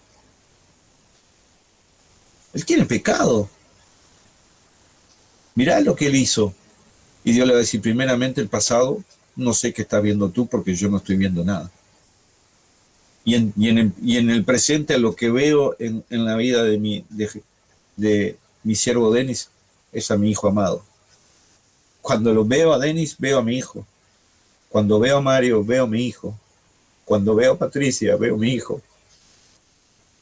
S1: Él tiene pecado. Mirá lo que él hizo. Y Dios le va a decir, primeramente el pasado, no sé qué estás viendo tú porque yo no estoy viendo nada. Y en el presente lo que veo en la vida de mi siervo Denis es a mi hijo amado. Cuando lo veo a Denis, veo a mi hijo. Cuando veo a Mario, veo a mi hijo. Cuando veo a Patricia, veo a mi hijo.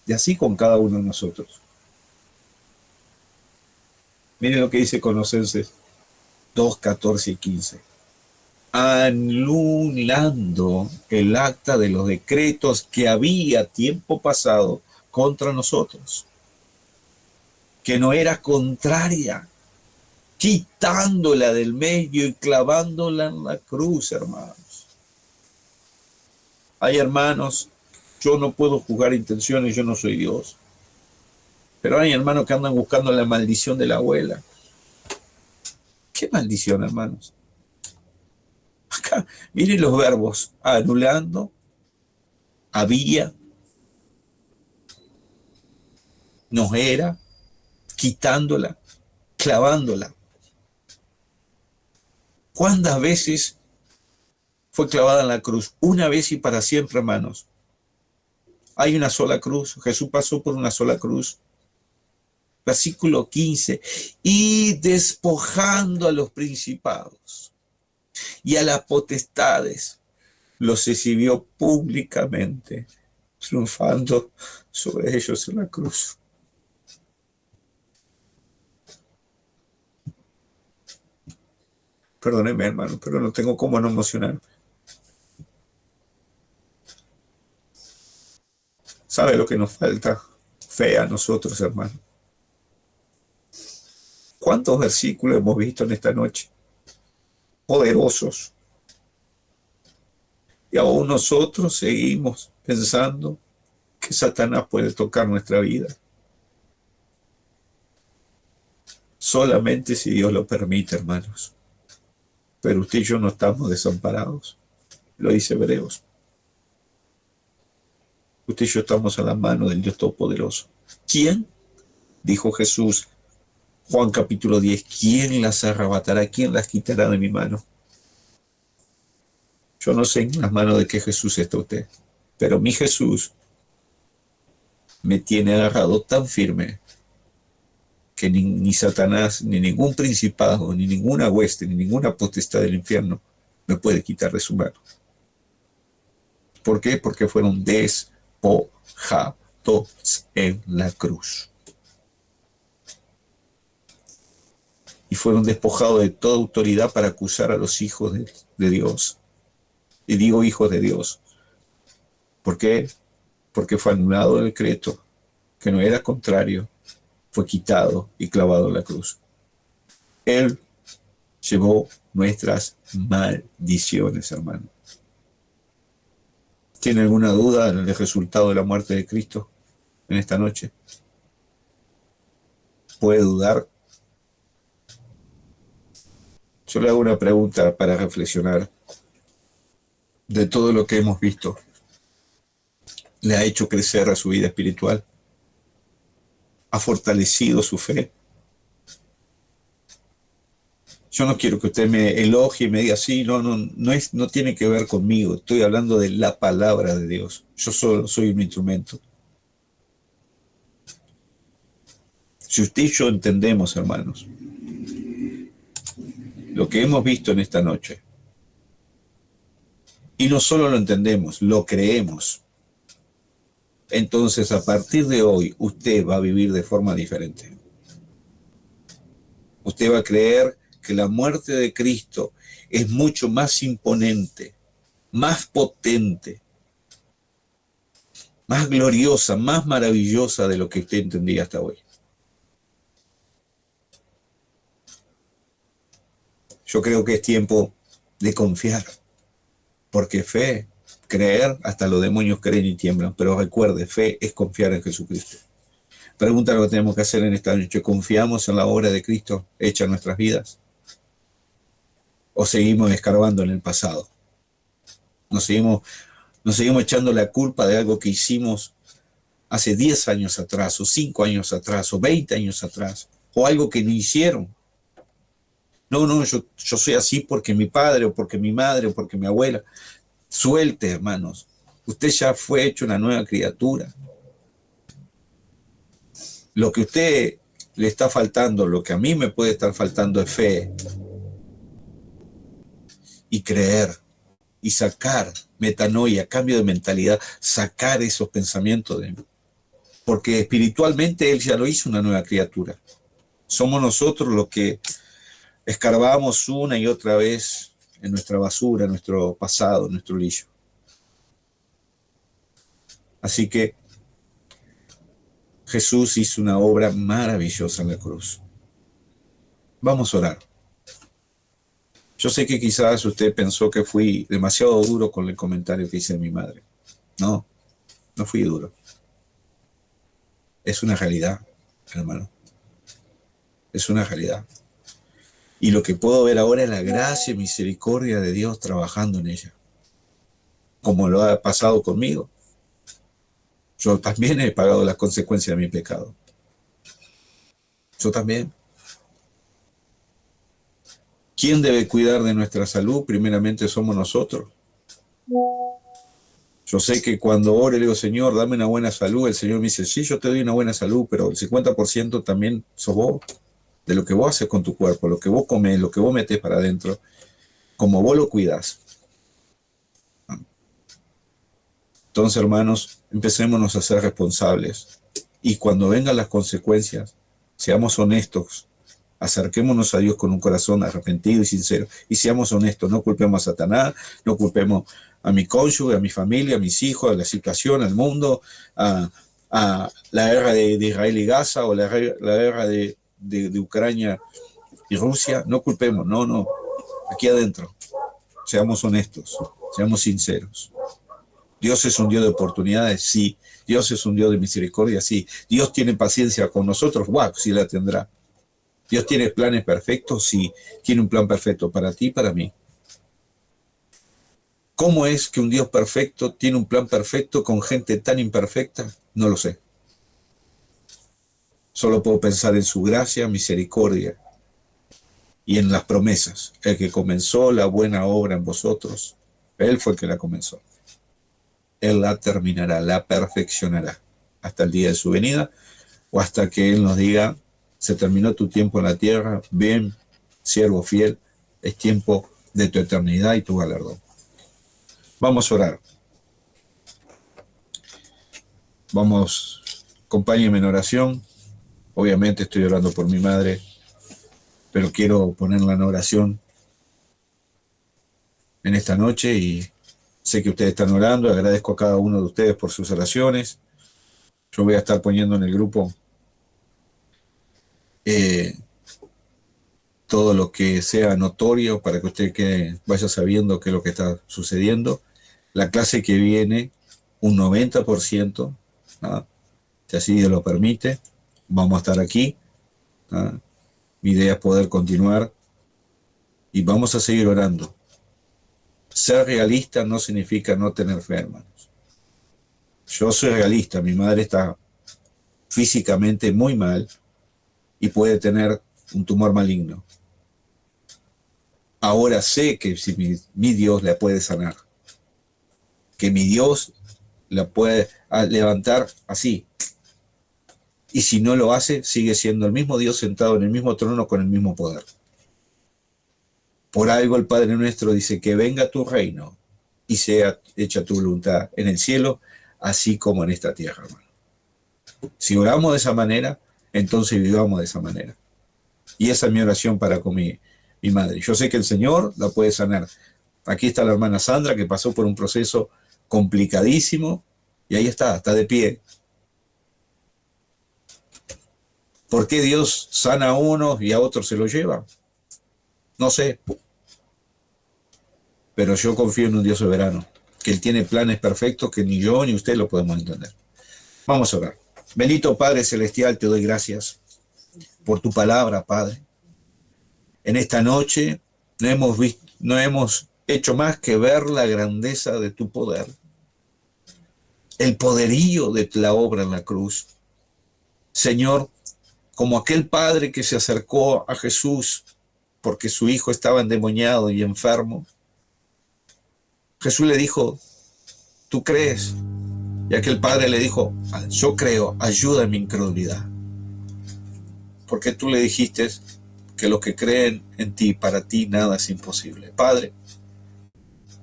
S1: Y así con cada uno de nosotros. Miren lo que dice Colosenses 2, 14 y 15. Anulando el acta de los decretos que había tiempo pasado contra nosotros, que no era contraria, quitándola del medio y clavándola en la cruz, hermanos. Hay hermanos, yo no puedo juzgar intenciones, yo no soy Dios, pero hay hermanos que andan buscando la maldición de la abuela. ¿Qué maldición, hermanos? Acá, miren los verbos, anulando, había, nos era, quitándola, clavándola. ¿Cuántas veces fue clavada en la cruz? Una vez y para siempre, hermanos. Hay una sola cruz, Jesús pasó por una sola cruz. Versículo 15, y despojando a los principados y a las potestades, los exhibió públicamente, triunfando sobre ellos en la cruz. Perdóneme, hermano, pero no tengo cómo no emocionarme. ¿Sabe lo que nos falta? Fe a nosotros, hermano. ¿Cuántos versículos hemos visto en esta noche? Poderosos. Y aún nosotros seguimos pensando que Satanás puede tocar nuestra vida. Solamente si Dios lo permite, hermanos. Pero usted y yo no estamos desamparados. Lo dice Hebreos. Usted y yo estamos a la mano del Dios Todopoderoso. ¿Quién? Dijo Jesús, Juan capítulo 10, ¿quién las arrebatará? ¿Quién las quitará de mi mano? Yo no sé en las manos de qué Jesús está usted, pero mi Jesús me tiene agarrado tan firme que ni Satanás, ni ningún principado, ni ninguna hueste, ni ninguna potestad del infierno me puede quitar de su mano. ¿Por qué? Porque fueron despojados en la cruz. Y fueron despojados de toda autoridad para acusar a los hijos de Dios. Y digo hijos de Dios. ¿Por qué? Porque fue anulado el decreto, que no era contrario, fue quitado y clavado en la cruz. Él llevó nuestras maldiciones, hermano. ¿Tiene alguna duda del resultado de la muerte de Cristo en esta noche? ¿Puede dudar? Yo le hago una pregunta para reflexionar. De todo lo que hemos visto, ¿le ha hecho crecer a su vida espiritual? ¿Ha fortalecido su fe? Yo no quiero que usted me elogie y me diga, sí, no tiene que ver conmigo. Estoy hablando de la palabra de Dios. Yo solo soy un instrumento. Si usted y yo entendemos, hermanos, lo que hemos visto en esta noche, y no solo lo entendemos, lo creemos, entonces a partir de hoy usted va a vivir de forma diferente. Usted va a creer que la muerte de Cristo es mucho más imponente, más potente, más gloriosa, más maravillosa de lo que usted entendía hasta hoy. Yo creo que es tiempo de confiar, porque fe, creer, hasta los demonios creen y tiemblan, pero recuerde, fe es confiar en Jesucristo. Pregunta lo que tenemos que hacer en esta noche: ¿confiamos en la obra de Cristo hecha en nuestras vidas? ¿O seguimos escarbando en el pasado? Nos seguimos echando la culpa de algo que hicimos hace 10 años atrás, o 5 años atrás, o 20 años atrás, o algo que no hicieron. No, yo soy así porque mi padre, o porque mi madre, o porque mi abuela. Suelte, hermanos. Usted ya fue hecho una nueva criatura. Lo que a usted le está faltando, lo que a mí me puede estar faltando, es fe. Y creer. Y sacar metanoia, cambio de mentalidad, sacar esos pensamientos de mí. Porque espiritualmente Él ya lo hizo una nueva criatura. Somos nosotros los que escarbamos una y otra vez en nuestra basura, en nuestro pasado, en nuestro lillo. Así que Jesús hizo una obra maravillosa en la cruz. Vamos a orar. Yo sé que quizás usted pensó que fui demasiado duro con el comentario que hice de mi madre. No fui duro. Es una realidad, hermano. Es una realidad. Y lo que puedo ver ahora es la gracia y misericordia de Dios trabajando en ella. Como lo ha pasado conmigo. Yo también he pagado las consecuencias de mi pecado. Yo también. ¿Quién debe cuidar de nuestra salud? Primeramente somos nosotros. Yo sé que cuando oro le digo, Señor, dame una buena salud, el Señor me dice, sí, yo te doy una buena salud, pero el 50% también sos vos, de lo que vos haces con tu cuerpo, lo que vos comés, lo que vos metés para adentro, como vos lo cuidás. Entonces, hermanos, empecémonos a ser responsables. Y cuando vengan las consecuencias, seamos honestos. Acerquémonos a Dios con un corazón arrepentido y sincero. Y seamos honestos, no culpemos a Satanás, no culpemos a mi cónyuge, a mi familia, a mis hijos, a la situación, al mundo, a la guerra de Israel y Gaza, o la guerra de Ucrania y Rusia. No culpemos, no. Aquí adentro, seamos honestos, seamos sinceros. Dios es un Dios de oportunidades, sí. Dios es un Dios de misericordia, sí. Dios tiene paciencia con nosotros, sí la tendrá. Dios tiene planes perfectos, sí, tiene un plan perfecto para ti y para mí. ¿Cómo es que un Dios perfecto tiene un plan perfecto con gente tan imperfecta? No lo sé. Solo puedo pensar en su gracia, misericordia y en las promesas. El que comenzó la buena obra en vosotros, Él fue el que la comenzó. Él la terminará, la perfeccionará hasta el día de su venida o hasta que Él nos diga, se terminó tu tiempo en la tierra, bien, siervo fiel, es tiempo de tu eternidad y tu galardón. Vamos a orar. Vamos, acompáñenme en oración. Obviamente estoy orando por mi madre, pero quiero ponerla en oración en esta noche y sé que ustedes están orando. Agradezco a cada uno de ustedes por sus oraciones. Yo voy a estar poniendo en el grupo todo lo que sea notorio para que usted vaya sabiendo qué es lo que está sucediendo. La clase que viene, un 90%, si así Dios lo permite, vamos a estar aquí. Mi idea es poder continuar y vamos a seguir orando. Ser realista no significa no tener fe, hermanos. Yo soy realista, mi madre está físicamente muy mal y puede tener un tumor maligno. Ahora sé que si mi Dios la puede sanar, que mi Dios la puede levantar así, Y si no lo hace, sigue siendo el mismo Dios sentado en el mismo trono con el mismo poder. Por algo el Padre nuestro dice que venga tu reino y sea hecha tu voluntad en el cielo, así como en esta tierra, hermano. Si oramos de esa manera, entonces vivamos de esa manera. Y esa es mi oración para con mi madre. Yo sé que el Señor la puede sanar. Aquí está la hermana Sandra, que pasó por un proceso complicadísimo, y ahí está de pie. ¿Por qué Dios sana a unos y a otros se lo lleva? No sé. Pero yo confío en un Dios soberano, que Él tiene planes perfectos que ni yo ni usted lo podemos entender. Vamos a orar. Bendito Padre Celestial, te doy gracias por tu palabra, Padre. En esta noche no hemos hecho más que ver la grandeza de tu poder, el poderío de la obra en la cruz. Señor, como aquel padre que se acercó a Jesús porque su hijo estaba endemoniado y enfermo, Jesús le dijo, ¿tú crees? Y aquel padre le dijo, yo creo, ayuda en mi incredulidad. Porque tú le dijiste que los que creen en ti, para ti nada es imposible. Padre,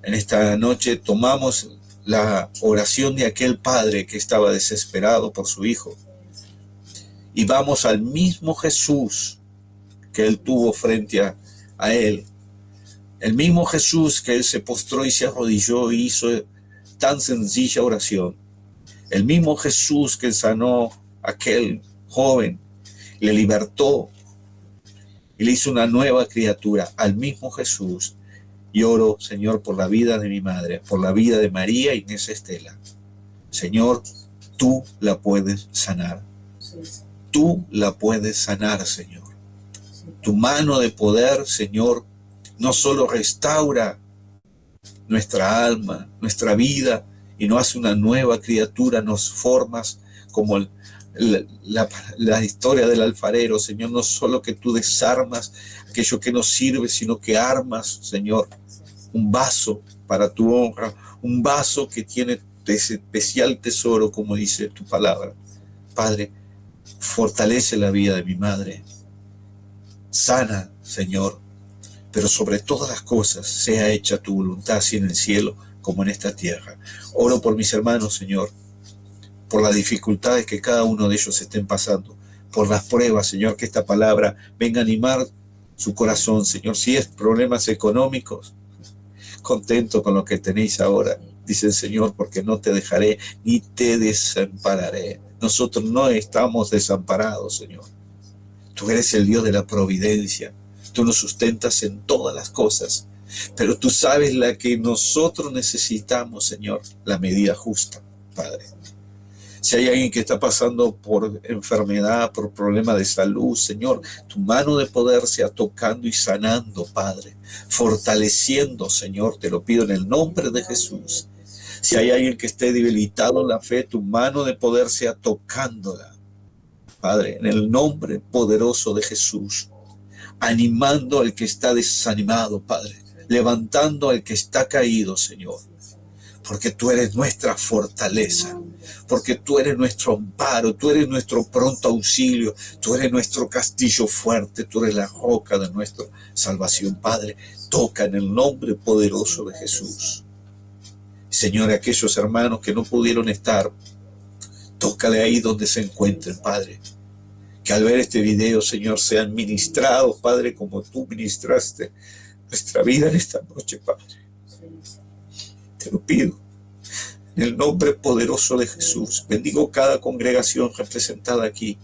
S1: en esta noche tomamos la oración de aquel padre que estaba desesperado por su hijo y vamos al mismo Jesús que él tuvo frente a él. El mismo Jesús que él se postró y se arrodilló y hizo tan sencilla oración. El mismo Jesús que sanó a aquel joven, le libertó y le hizo una nueva criatura. Al mismo Jesús. Y oro, Señor, por la vida de mi madre, por la vida de María Inés Estela. Señor, tú la puedes sanar. Tú la puedes sanar, Señor. Tu mano de poder, Señor, no solo restaura nuestra alma, nuestra vida, y nos hace una nueva criatura, nos formas como la historia del alfarero, Señor, no solo que tú desarmas aquello que nos sirve, sino que armas, Señor, un vaso para tu honra, un vaso que tiene ese especial tesoro, como dice tu palabra. Padre, fortalece la vida de mi madre, sana, Señor, pero sobre todas las cosas sea hecha tu voluntad, así en el cielo como en esta tierra. Oro por mis hermanos, Señor, por las dificultades que cada uno de ellos estén pasando, por las pruebas, Señor, que esta palabra venga a animar su corazón, Señor. Si es problemas económicos, contento con lo que tenéis ahora, dice el Señor, porque no te dejaré ni te desampararé. Nosotros no estamos desamparados, Señor. Tú eres el Dios de la providencia. Tú nos sustentas en todas las cosas, pero tú sabes la que nosotros necesitamos, Señor, la medida justa, Padre. Si hay alguien que está pasando por enfermedad, por problema de salud, Señor, tu mano de poder sea tocando y sanando, Padre, fortaleciendo, Señor, te lo pido en el nombre de Jesús. Si hay alguien que esté debilitado en la fe, tu mano de poder sea tocándola, Padre, en el nombre poderoso de Jesús, animando al que está desanimado, Padre, levantando al que está caído, Señor, porque tú eres nuestra fortaleza, porque tú eres nuestro amparo, tú eres nuestro pronto auxilio, tú eres nuestro castillo fuerte, tú eres la roca de nuestra salvación, Padre. Toca en el nombre poderoso de Jesús. Señor, aquellos hermanos que no pudieron estar, tócale ahí donde se encuentren, Padre. Que al ver este video, Señor, sean ministrados, Padre, como tú ministraste nuestra vida en esta noche, Padre. Te lo pido, en el nombre poderoso de Jesús. Bendigo cada congregación representada aquí,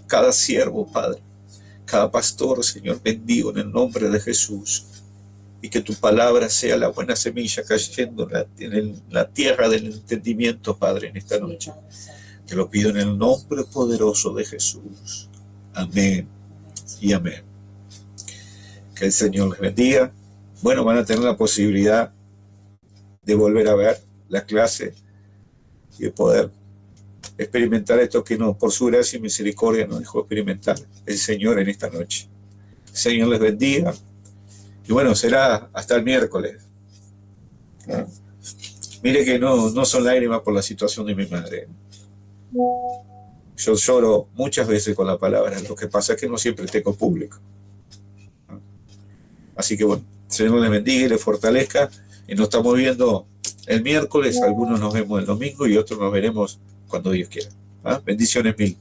S1: cada siervo, Padre, cada pastor, Señor, bendigo en el nombre de Jesús. Y que tu palabra sea la buena semilla cayendo en la tierra del entendimiento, Padre, en esta noche. Te lo pido en el nombre poderoso de Jesús. Amén y amén. Que el Señor les bendiga. Bueno, van a tener la posibilidad de volver a ver la clase y de poder experimentar esto que nos, por su gracia y misericordia, nos dejó experimentar el Señor en esta noche. El Señor les bendiga. Y bueno, será hasta el miércoles. ¿No? Mire que no son lágrimas por la situación de mi madre. Yo lloro muchas veces con la palabra, lo que pasa es que no siempre tengo público. Así que bueno, Señor les bendiga y les fortalezca, y nos estamos viendo el miércoles, algunos nos vemos el domingo y otros nos veremos cuando Dios quiera. Bendiciones mil.